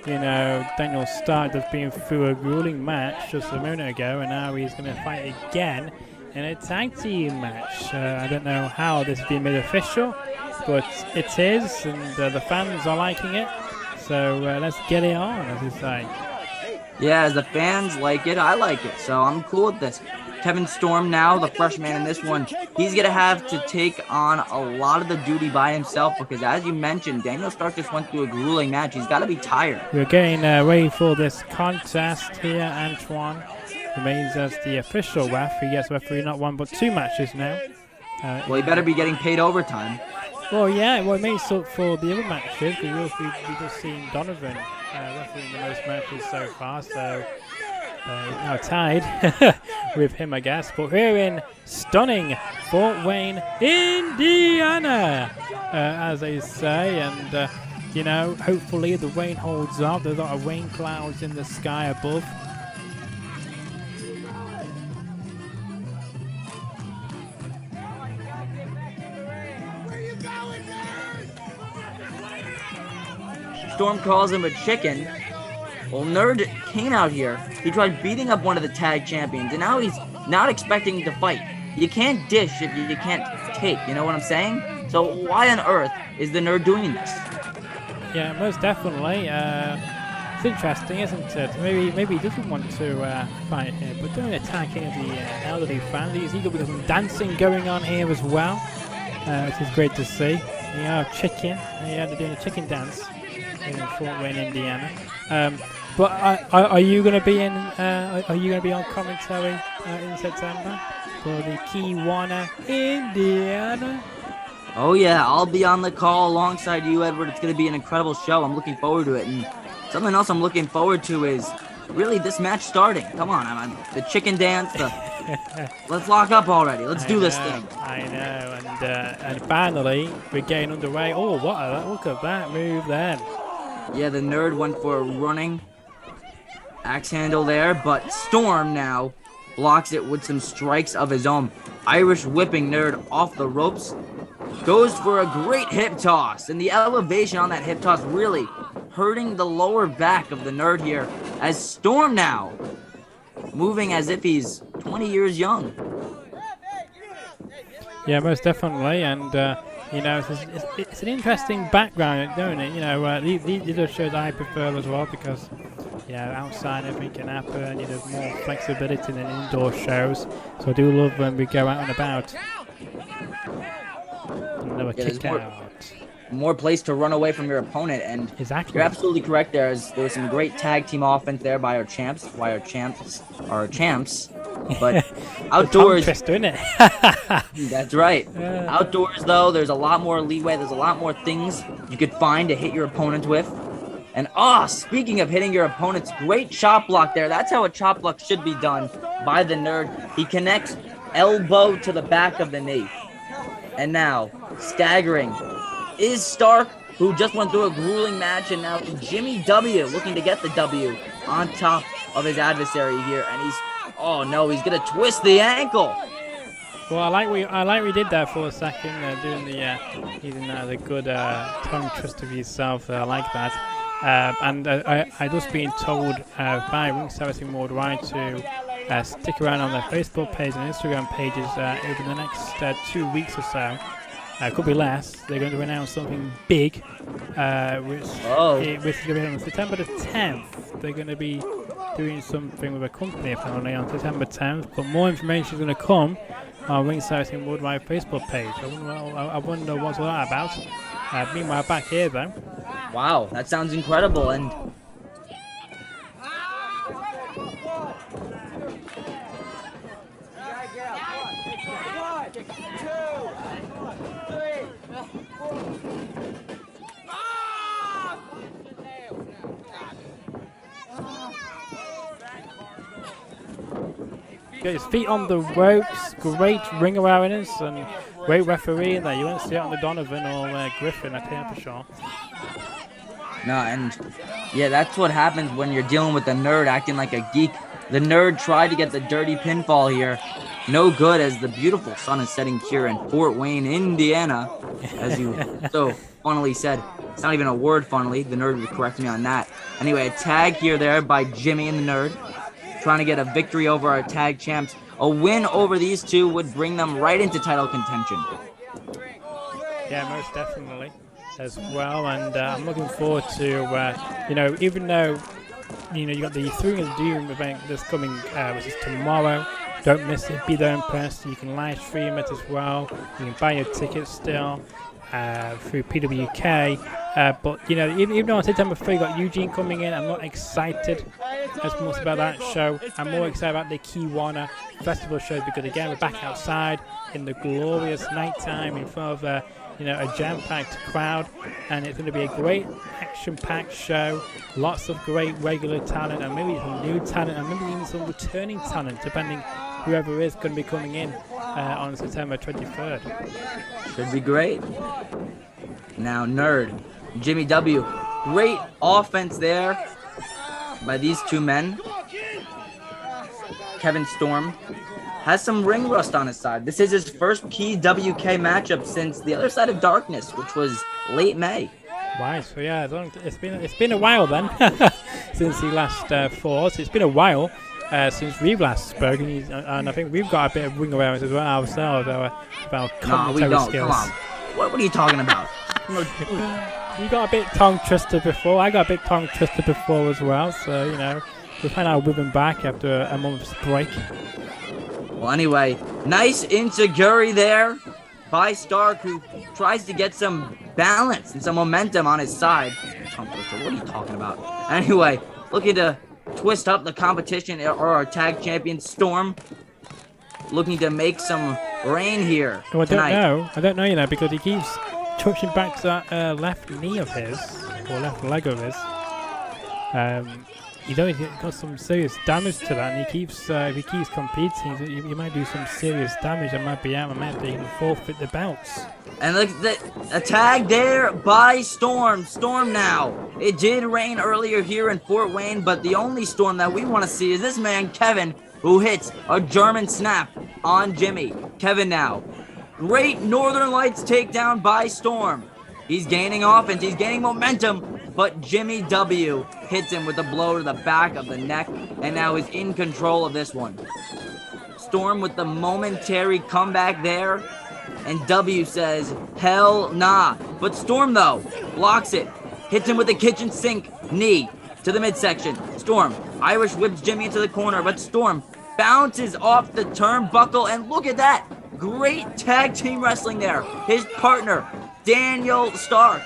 Daniel Stark has been through a grueling match just a minute ago, and now he's going to fight again in a tag team match. I don't know how this has been made official, but it is, and the fans are liking it. So let's get it on, as you say. Yeah, as the fans like it, I like it. So I'm cool with this. Kevin Storm now, the freshman in this one, he's going to have to take on a lot of the duty by himself because, as you mentioned, Daniel Stark just went through a grueling match. He's got to be tired. We're getting ready for this contest here. Antoine remains as the official ref. He gets referee not one but two matches now. Well, he better be getting paid overtime. Well, yeah, well, it makes up for the other matches. We've just seen Donovan refereeing the most matches so far, so now tied with him, I guess. But we're in stunning Fort Wayne, Indiana, as they say, and hopefully the rain holds up. There's a lot of rain clouds in the sky above. Storm calls him a chicken. Well, Nerd came out here. He tried beating up one of the tag champions, and now he's not expecting to fight. You can't dish if you can't take, you know what I'm saying? So why on earth is the Nerd doing this? Yeah, most definitely. It's interesting, isn't it? Maybe he doesn't want to fight here, but doing attacking the elderly fans. He's eager with some dancing going on here as well, which is great to see. Chicken. They're doing a chicken dance in Fort Wayne, Indiana. But are you going to be in? Are you going to be on commentary in September for the Kiwanis, Indiana? Oh yeah, I'll be on the call alongside you, Edward. It's going to be an incredible show. I'm looking forward to it. And something else I'm looking forward to is really this match starting. Come on, the chicken dance. Let's lock up already. Let's do this thing. I know, and finally we're getting underway. Oh, look at that move then. Yeah, the Nerd went for a running axe handle there, but Storm now blocks it with some strikes of his own. Irish whipping Nerd off the ropes. Goes for a great hip toss, and the elevation on that hip toss really hurting the lower back of the Nerd here, as Storm now moving as if he's 20 years young. Yeah, most definitely, and it's an interesting background, don't it? These are shows I prefer as well because, outside everything can happen. There's more flexibility than indoor shows. So I do love when we go out and about. Another kick out. More place to run away from your opponent, and exactly. You're absolutely correct. There was some great tag team offense there by our champs. But outdoors, isn't it? That's right. Outdoors, though, there's a lot more leeway. There's a lot more things you could find to hit your opponent with. And speaking of hitting your opponents, great chop block there. That's how a chop block should be done by the Nerd. He connects elbow to the back of the knee. And now, staggering is Stark, who just went through a grueling match, and now Jimmy W looking to get the W on top of his adversary here, and he's gonna twist the ankle. Well, I like we did that for a second, doing using the good tongue twist of yourself. I like that, and I just been told by Ring Servicing Worldwide to stick around on their Facebook page and Instagram pages over the next 2 weeks or so. Could be less. They're going to announce something big, which is going to be on September the 10th. They're going to be doing something with a company apparently on September 10th, but more information is going to come on Ring Servicing Worldwide Facebook page. I wonder what's all that about. Meanwhile, back here though. Wow, that sounds incredible, and Got his feet on the ropes, great ring awareness and great referee in there. You won't see it on the Donovan or Griffin, I tell you for sure. No, and that's what happens when you're dealing with the Nerd acting like a geek. The Nerd tried to get the dirty pinfall here. No good, as the beautiful sun is setting here in Fort Wayne, Indiana. So funnily said. It's not even a word, funnily. The nerd would correct me on that. Anyway, a tag here there by Jimmy and the nerd. Trying to get a victory over our tag champs. A win over these two would bring them right into title contention. Yeah, most definitely as well. And I'm looking forward to, you know, even though, you know, you got the Throwing of Doom event that's coming, which is tomorrow. Don't miss it. Be there in person. You can live stream it as well. You can buy your tickets still through PWK. But, you know, even though on September 3 got Eugene coming in, I'm not excited as much about that show. I'm more excited about the Kiwana Festival shows because, again, we're back outside in the glorious nighttime in front of you know, a jam-packed crowd, and it's going to be a great action-packed show. Lots of great regular talent, and maybe some new talent, and maybe even some returning talent, depending whoever is going to be coming in on September 23rd. Should be great. Now, Nerd, Jimmy W. Great offense there by these two men. Kevin Storm has some ring rust on his side. This is his first PWK matchup since the Other Side of Darkness, which was late May. Right, so yeah, it's been a while then since he last fought. It's been a while since we've last spoken, and I think we've got a bit of ring awareness as well ourselves about commentary no, we don't. skills. Come on. What are you talking about? You got a bit tongue twister before. I got a bit tongue twister before as well. So you know, we'll find our rhythm back after a month's break. Well, anyway, nice insecurity there by Stark, who tries to get some balance and some momentum on his side. Tongue twister, what are you talking about? Anyway, looking to twist up the competition, or our tag champion Storm, looking to make some rain here tonight. I don't know, you know, because he keeps touching back to that left knee of his, or left leg of his. You know, he's got some serious damage to that, and he keeps, if he keeps competing, he might do some serious damage. That might be out, and might have to even forfeit the belts. And look at a tag there by Storm. Storm now. It did rain earlier here in Fort Wayne, but the only Storm that we want to see is this man, Kevin, who hits a German snap on Jimmy. Kevin now. Great Northern Lights takedown by Storm. He's gaining offense. He's gaining momentum. But Jimmy W hits him with a blow to the back of the neck, and now is in control of this one. Storm with the momentary comeback there, and W says, hell nah. But Storm, though, blocks it. Hits him with the kitchen sink knee to the midsection. Storm, Irish whips Jimmy into the corner, but Storm bounces off the turnbuckle, and look at that. Great tag team wrestling there. His partner, Daniel Stark,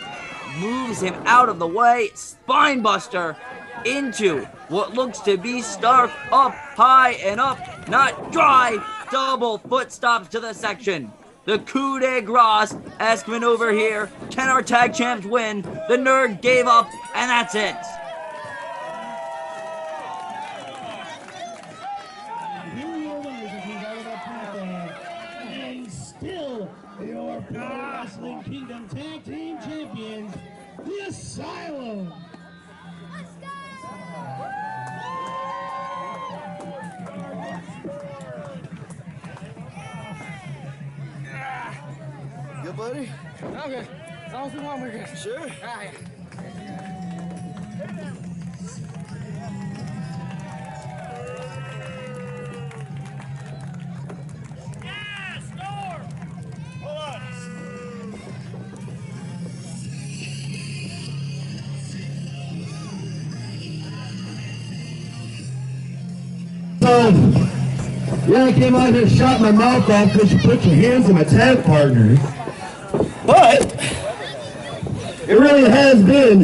moves him out of the way, spine buster into what looks to be Stark up high and up, not dry, double foot stops to the section. The coup de grace has been over here. Can our tag champs win? The nerd gave up, and that's it. And still your Pro Wrestling Kingdom Tag Team Champions, the Asylum. Good, buddy? I'm good. As long as we want, we're good. Sure. All right. Yeah, I came out here and shot my mouth off because you put your hands on my tag partner. But it really has been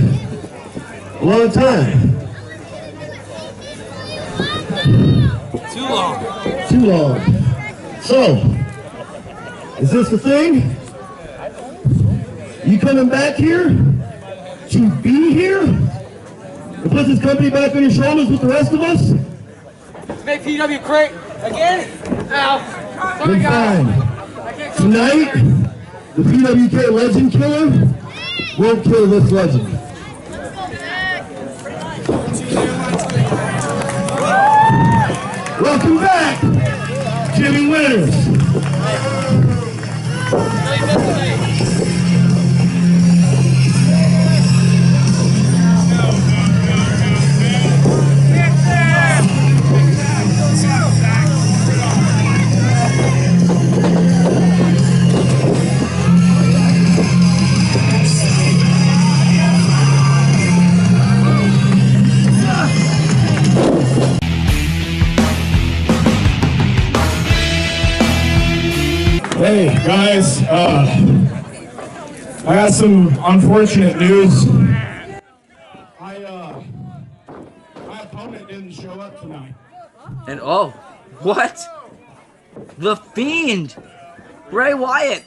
a long time. Too long. Too long. So, is this the thing? You coming back here to be here? And put this company back on your shoulders with the rest of us? Make PW great again? Now, Then fine. Tonight, the PWK Legend Killer won't kill this legend. Welcome back, Jimmy Winners. Hey guys, I got some unfortunate news. My opponent didn't show up tonight. And oh, what? The Fiend! Bray Wyatt!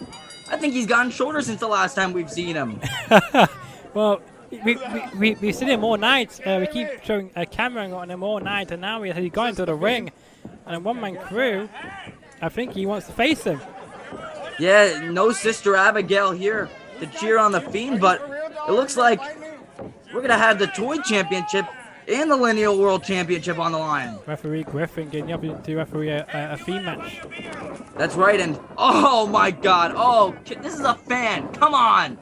I think he's gotten shorter since the last time we've seen him. Well, we've seen him all night. We keep showing a camera on him all night, and now he got into the ring. And a one-man crew, I think he wants to face him. Yeah, no Sister Abigail here to cheer on the Fiend, but it looks like we're going to have the Toy Championship and the Lineal World Championship on the line. Referee Griffin getting up to referee a Fiend match. That's right, and oh my god, oh, this is a fan, come on!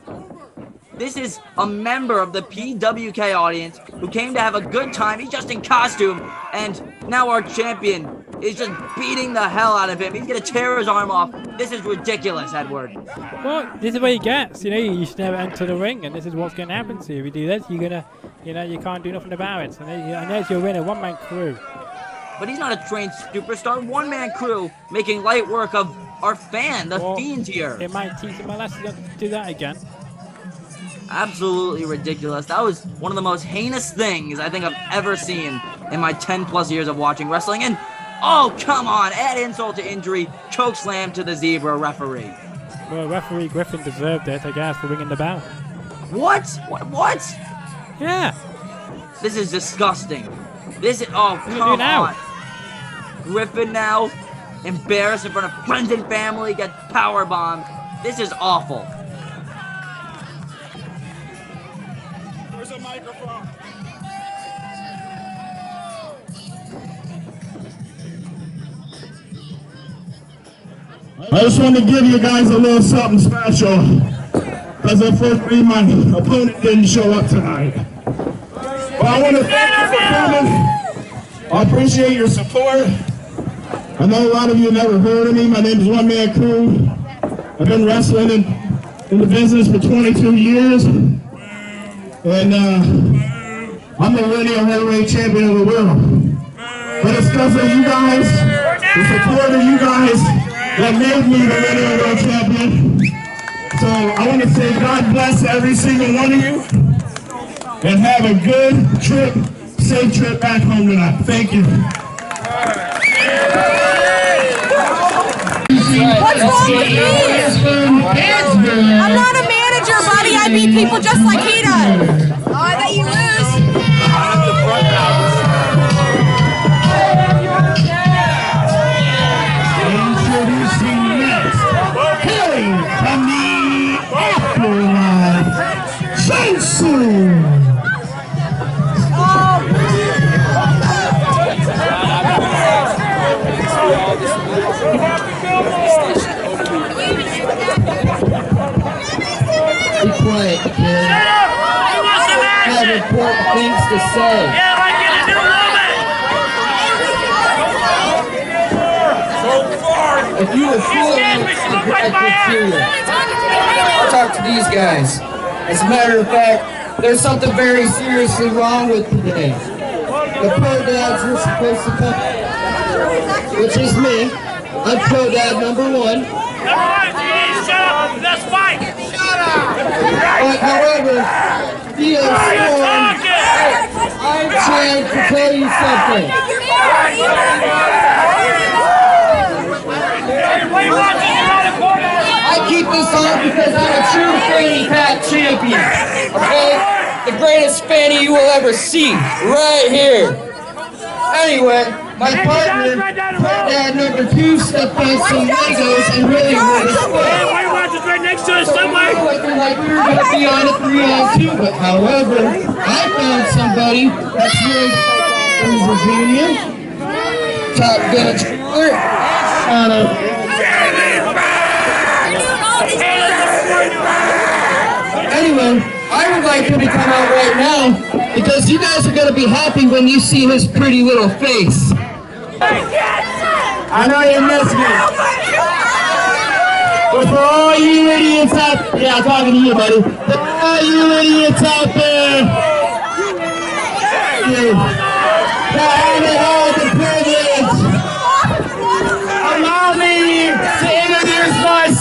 This is a member of the PWK audience who came to have a good time. He's just in costume, and now our champion is just beating the hell out of him. He's gonna tear his arm off. This is ridiculous, Edward. Well, this is what he gets. You know, you should never enter the ring, and this is what's gonna happen to you. If you do this, you're gonna, you know, you can't do nothing about it. And there's your winner, one-man crew. But he's not a trained superstar. One-man crew making light work of our fan, the Fiend here. It might teach him a lesson not to do that again. Absolutely ridiculous. That was one of the most heinous things I think I've ever seen in my 10+ years of watching wrestling. And oh, come on, add insult to injury, choke slam to the zebra referee. Well, referee Griffin deserved it, I guess, for ringing the bell. What? What? Yeah. This is disgusting. This is, oh, come on. Griffin now, embarrassed in front of friends and family, gets powerbombed. This is awful. There's a microphone. I just want to give you guys a little something special, because unfortunately my opponent didn't show up tonight. But I want to thank you for coming. I appreciate your support. I know a lot of you have never heard of me. My name is One Man Crew. I've been wrestling in the business for 22 years. And I'm the lineal heavyweight champion of the world. But it's because of you guys, the support of you guys, that made me the lineal world champion. So I want to say God bless every single one of you. And have a good trip, safe trip back home tonight. Thank you. What's wrong with me? I'm not a manager, buddy. I beat people just like he does. Oh, I bet you lose. Introducing next, hailing from the afterlife, Jason. Be quiet, kid. I have important things to say. Yeah, like in a new woman! So far! If you were fooling me, I could hear you. I'll talk to these guys. As a matter of fact, there's something very seriously wrong with today. The pro dads were supposed to come, which is me. I'm pro dad number 1. Number 1, you need to shut up! Let's fight! Shut up! But however, Theo Storm, I'm trying to tell you something. I keep this on because I'm a true fanny pack champion. Okay? The greatest fanny you will ever see. Right here. Anyway, my partner, dad number 2, stepped on some Legos and really hurt his foot. Why you watching right next to us somewhere? Like we were going to be on a 3-on-2, but however, I found somebody that's really from Virginia, top gun trailer, out of. Anyway, I would like him to come out right now because you guys are going to be happy when you see his pretty little face. I know you're missing it. But for all you idiots out there, yeah, I'm talking to you, buddy. For all you idiots out there, that haven't all the privilege, allow me to introduce myself.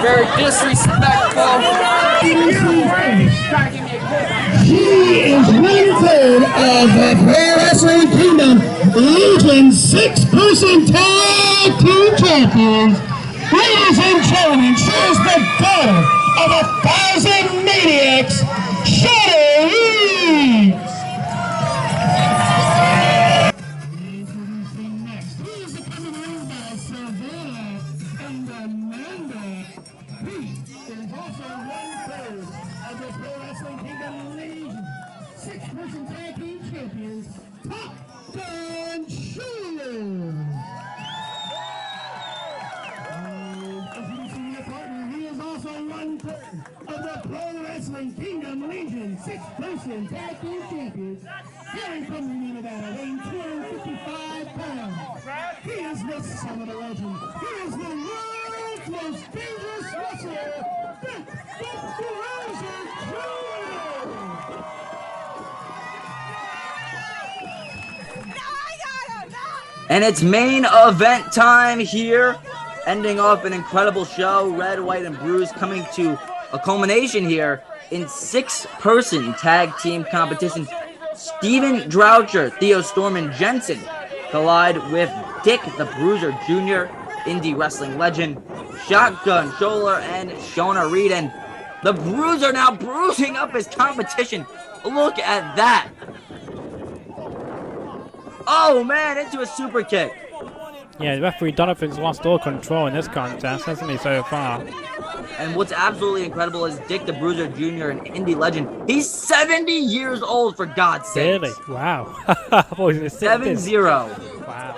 very disrespectful. She is 1/3 of the Pro Wrestling Kingdom Legion 6-person tag team champions. Ladies and gentlemen, she is the daughter of 1,000 maniacs, Shadow Reed. Introducing next, he is coming in by Savannah and Amanda. He is also 1/3 of the Pro Wrestling Kingdom Legion 6-person tag team champions, Top Gun Shooter. Introducing your partner, he is also 1/3 of the Pro Wrestling Kingdom Legion 6-person tag team champions, hailing from Reno, Nevada, weighing 255 pounds. He is the son of a legend. He is the world's most dangerous wrestler, the Bruiser Jr. And it's main event time here, ending off an incredible show. Red, White, and Bruised coming to a culmination here in 6-person tag team competition. Steven Droucher, Theo Storm, and Jensen collide with Dick the Bruiser Jr., indie wrestling legend, Shotgun Shoulder, and Shona Reed. And the Bruiser now bruising up his competition. Look at that. Oh man, into a super kick. Yeah, the referee Donovan's lost all control in this contest, hasn't he, so far? And what's absolutely incredible is Dick the Bruiser Jr., an indie legend. He's 70 years old, for God's sake. Really? Wow. 7-0. Wow.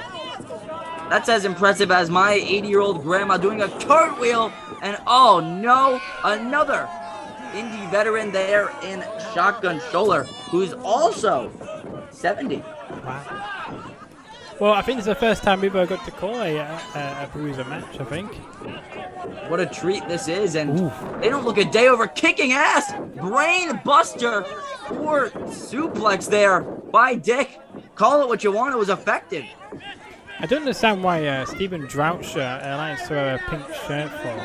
That's as impressive as my 80-year-old grandma doing a cartwheel. And oh no, another indie veteran there in Shotgun Shoulder, who's also 70. Wow. Well, I think it's the first time we've ever got to call a Bruiser match, I think. What a treat this is, and they don't look a day over kicking ass. Brain buster or suplex there by Dick. Call it what you want, it was effective. I don't understand why Steven Droucher likes to wear a pink shirt for.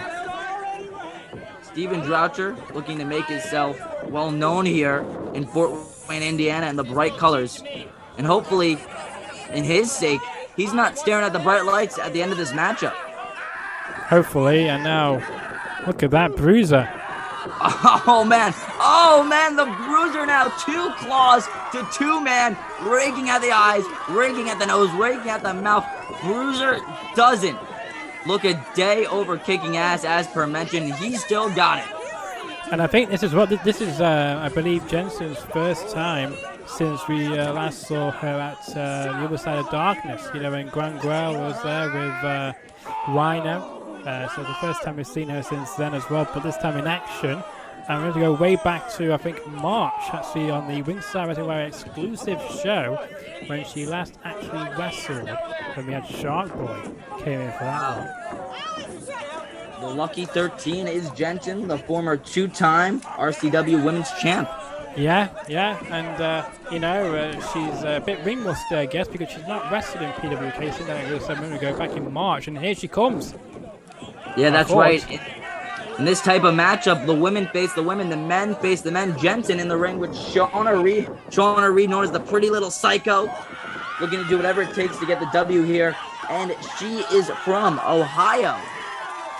Steven Droucher looking to make himself well known here in Fort Wayne, Indiana, in the bright colors. And hopefully, in his sake, he's not staring at the bright lights at the end of this matchup. Hopefully, and now, look at that Bruiser. Oh man, the Bruiser now 2 claws to 2-man, raking at the eyes, raking at the nose, raking at the mouth. Bruiser doesn't look a day over kicking ass, as per mentioned. He's still got it. And I think this is I believe, Jensen's first time since we last saw her at the other side of darkness. You know, when Gangrel was there with Rhino. So the first time we've seen her since then as well, but this time in action. And we're going to go way back to, I think, March, actually, on the Ringside Wrestling Wear exclusive show, when she last actually wrestled, when we had Shark Boy came in for that one. The lucky 13 is Jensen, the former 2-time RCW Women's Champ. Yeah, and, you know, she's a bit ring rusty, I guess, because she's not wrestled in PWK since it was a minute ago, back in March, and here she comes. Yeah, that's right. In this type of matchup, the women face the women, the men face the men. Jensen in the ring with Shona Reed. Shona Reed, known as the pretty little psycho, looking to do whatever it takes to get the W here. And she is from Ohio.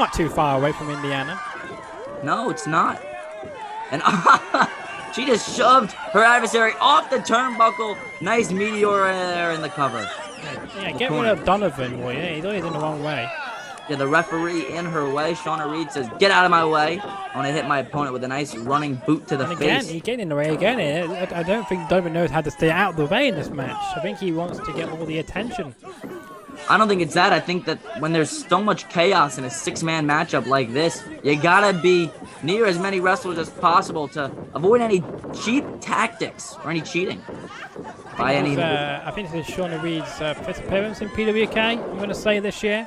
Not too far away from Indiana. No, it's not. And she just shoved her adversary off the turnbuckle. Nice meteor there in the cover. Yeah, get rid of Donovan, will you? He's always in the wrong way. Yeah, the referee in her way. Shona Reed says, get out of my way. I want to hit my opponent with a nice running boot to the and again, face. He's getting in the way again. I don't think Donovan knows how to stay out of the way in this match. I think he wants to get all the attention. I don't think it's that. I think that when there's so much chaos in a 6-man matchup like this, you gotta be near as many wrestlers as possible to avoid any cheap tactics or any cheating. I think this is Shona Reed's first appearance in PWK, I'm going to say, this year.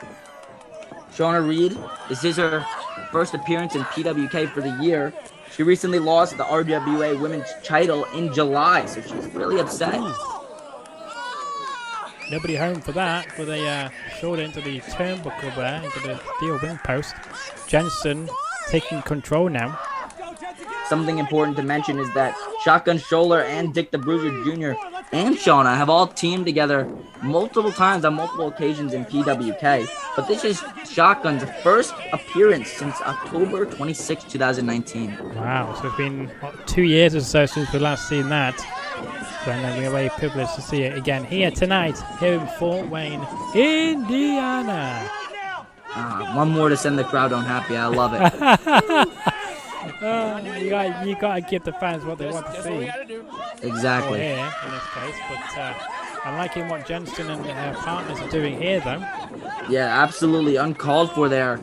Shona Reed, this is her first appearance in PWK for the year. She recently lost the RWA Women's title in July, so she's really upset. Nobody home for that, but they showed into the turnbuckle there, into the steel ring post. Jensen taking control now. Something important to mention is that Shotgun Scholler and Dick the Bruiser Jr. and Shauna have all teamed together multiple times on multiple occasions in PWK. But this is Shotgun's first appearance since October 26, 2019. Wow, so it's been, what, 2 years or so since we last seen that. And we're very privileged to see it again here tonight, here in Fort Wayne, Indiana. One more to send the crowd on happy. I love it. You gotta give the fans what they want to see. Exactly. Or here, in this case, but I'm liking what Jensen and her partners are doing here, though. Yeah, absolutely uncalled for there.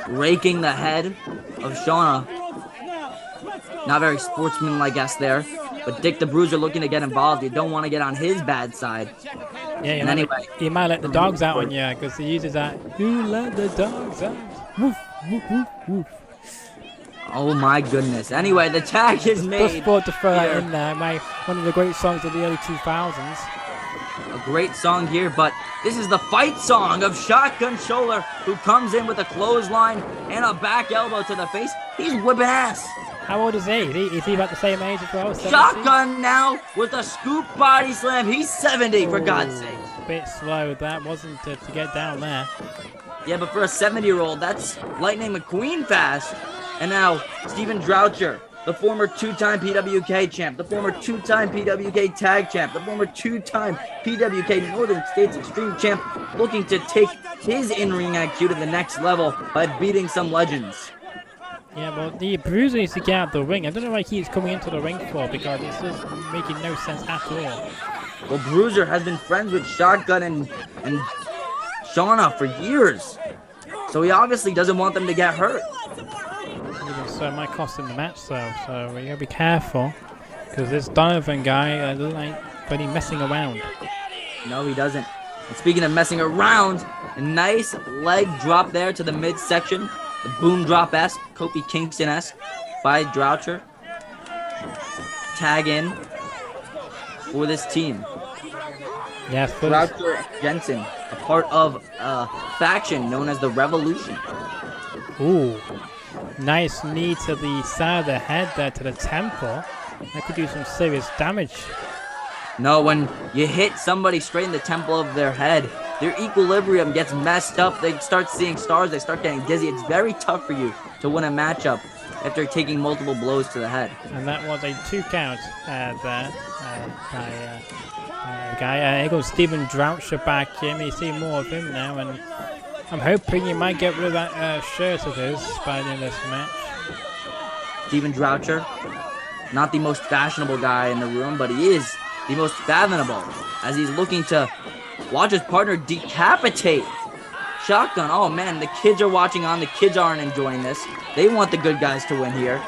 Raking the head of Shauna. Not very sportsmanlike, I guess, there. But Dick the Bruiser looking to get involved. You don't want to get on his bad side. Yeah, he might let the dogs out on you, because he uses that, "Who let the dogs out? Woof, woof, woof, woof." Oh my goodness. Anyway, the tag is made. Just thought to throw that in there. One of the great songs of the early 2000s. A great song here, but this is the fight song of Shotgun Scholler, who comes in with a clothesline and a back elbow to the face. He's whipping ass. How old is he? Is he about the same age as well? 70? Shotgun now with a scoop body slam. He's 70, for God's sake. Bit slow that, wasn't it, to get down there. Yeah, but for a 70-year-old, that's Lightning McQueen fast. And now, Steven Droucher, the former two-time PWK champ, the former two-time PWK tag champ, the former two-time PWK Northern States Extreme champ, looking to take his in-ring IQ to the next level by beating some legends. Yeah, well, the Bruiser needs to get out the ring. I don't know why he keeps coming into the ring for, because it's just making no sense at all. Well, Bruiser has been friends with Shotgun and Shauna for years, so he obviously doesn't want them to get hurt. So it might cost him the match, though, so we gotta be careful, because this Donovan guy doesn't like really messing around. No, he doesn't. And speaking of messing around, a nice leg drop there to the midsection. The boom drop-esque, Kofi Kingston-esque by Droucher. Tag in for this team. Yes, Droucher and Jensen, a part of a faction known as the Revolution. Ooh, nice knee to the side of the head there, to the temple. That could do some serious damage. No, when you hit somebody straight in the temple of their head, their equilibrium gets messed up. They start seeing stars. They start getting dizzy. It's very tough for you to win a matchup after taking multiple blows to the head. And that was a 2 count there by guy. Here goes Steven Droucher back in. You see more of him now, and I'm hoping he might get rid of that shirt of his by the end of this match. Steven Droucher, not the most fashionable guy in the room, but he is the most fathomable, as he's looking to watch his partner decapitate Shotgun. Oh man, the kids are watching on. The kids aren't enjoying this. They want the good guys to win here.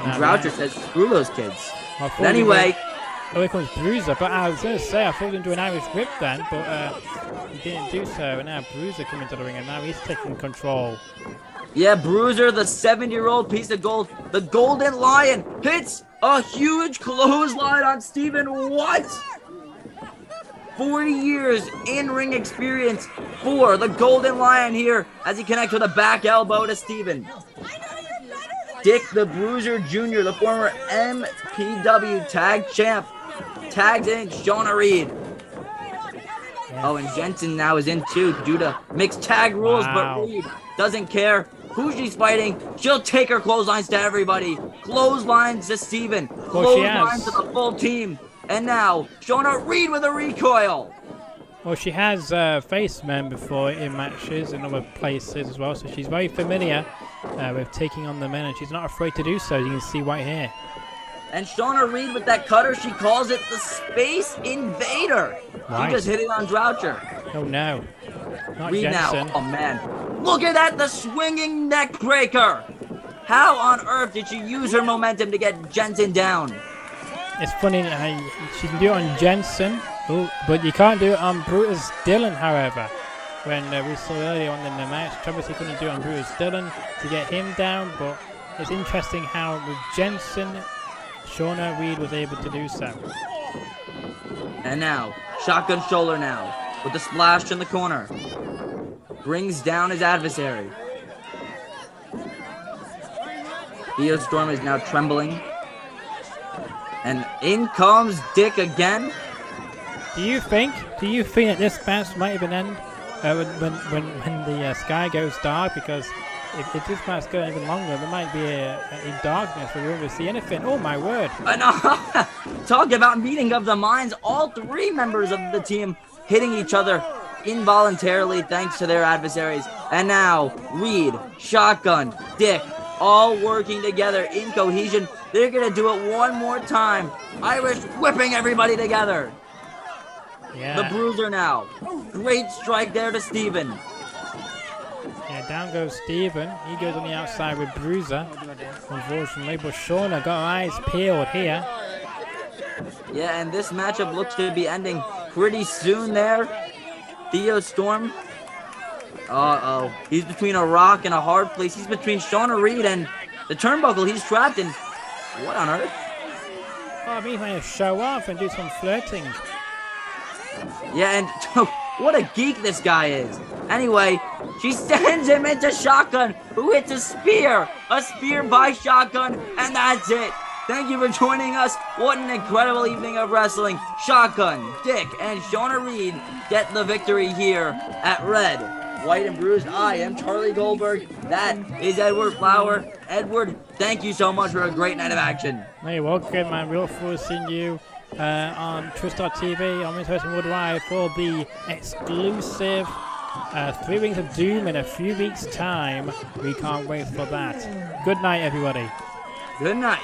And Droucher says, screw those kids. But anyway. Oh, here comes Bruiser. But I was going to say, I thought he was going to do an Irish whip then, but he didn't do so. And now Bruiser coming to the ring, and now he's taking control. Yeah, Bruiser, the 70-year-old piece of gold, the Golden Lion, hits a huge clothesline on Steven. What? 40 years in-ring experience for the Golden Lion here as he connects with a back elbow to Steven. Dick the Bruiser Jr., the former MPW tag champ, tags in Shauna Reed. Oh, and Jensen now is in too due to mixed tag rules, but Reed doesn't care who she's fighting. She'll take her clotheslines to everybody. Clotheslines to Steven. Clotheslines to the full team. And now, Shauna Reed with a recoil. Well, she has faced men before in matches in other places as well, so she's very familiar with taking on the men, and she's not afraid to do so. You can see right here. And Shauna Reed with that cutter, she calls it the Space Invader. Right. She just hit it on Droucher. Oh no, not Reed Jensen. Now. Oh man, look at that, the swinging neck breaker. How on earth did she use her momentum to get Jensen down? It's funny, she can do it on Jensen, but you can't do it on Brutus Dillon, however. When we saw earlier on in the match, Travis couldn't do it on Brutus Dillon to get him down, but it's interesting how with Jensen, Shauna Reed was able to do so. And now, shotgun shoulder now, with the splash in the corner. Brings down his adversary. Theo Storm is now trembling. And in comes Dick again. Do you think that this match might even end when the sky goes dark? Because if this match goes even longer, there might be a darkness where we won't see anything. Oh my word! Talk about meeting of the minds. All three members of the team hitting each other involuntarily thanks to their adversaries. And now Reed, Shotgun, Dick, all working together in cohesion. They're gonna do it one more time. Irish whipping everybody together. Yeah. The Bruiser now. Great strike there to Steven. Yeah, down goes Steven. He goes on the outside with Bruiser, unfortunately. But Shauna got her eyes peeled here. Yeah, and this matchup looks to be ending pretty soon there. Theo Storm. Uh-oh. He's between a rock and a hard place. He's between Shauna Reed and the turnbuckle he's trapped in. What on earth? Oh, I mean, he might show off and do some flirting. Yeah, and what a geek this guy is. Anyway, she sends him into Shotgun, who hits a spear. A spear by Shotgun, and that's it. Thank you for joining us. What an incredible evening of wrestling. Shotgun, Dick, and Shauna Reed get the victory here at Red, White, and Bruised. I am Charlie Goldberg. That is Edward Flower. Edward, thank you so much for a great night of action. Hey, welcome, man. We look forward to seeing you on Twitch.tv, on Miss Wrestling Worldwide for the exclusive 3 Rings of Doom in a few weeks' time. We can't wait for that. Good night, everybody. Good night.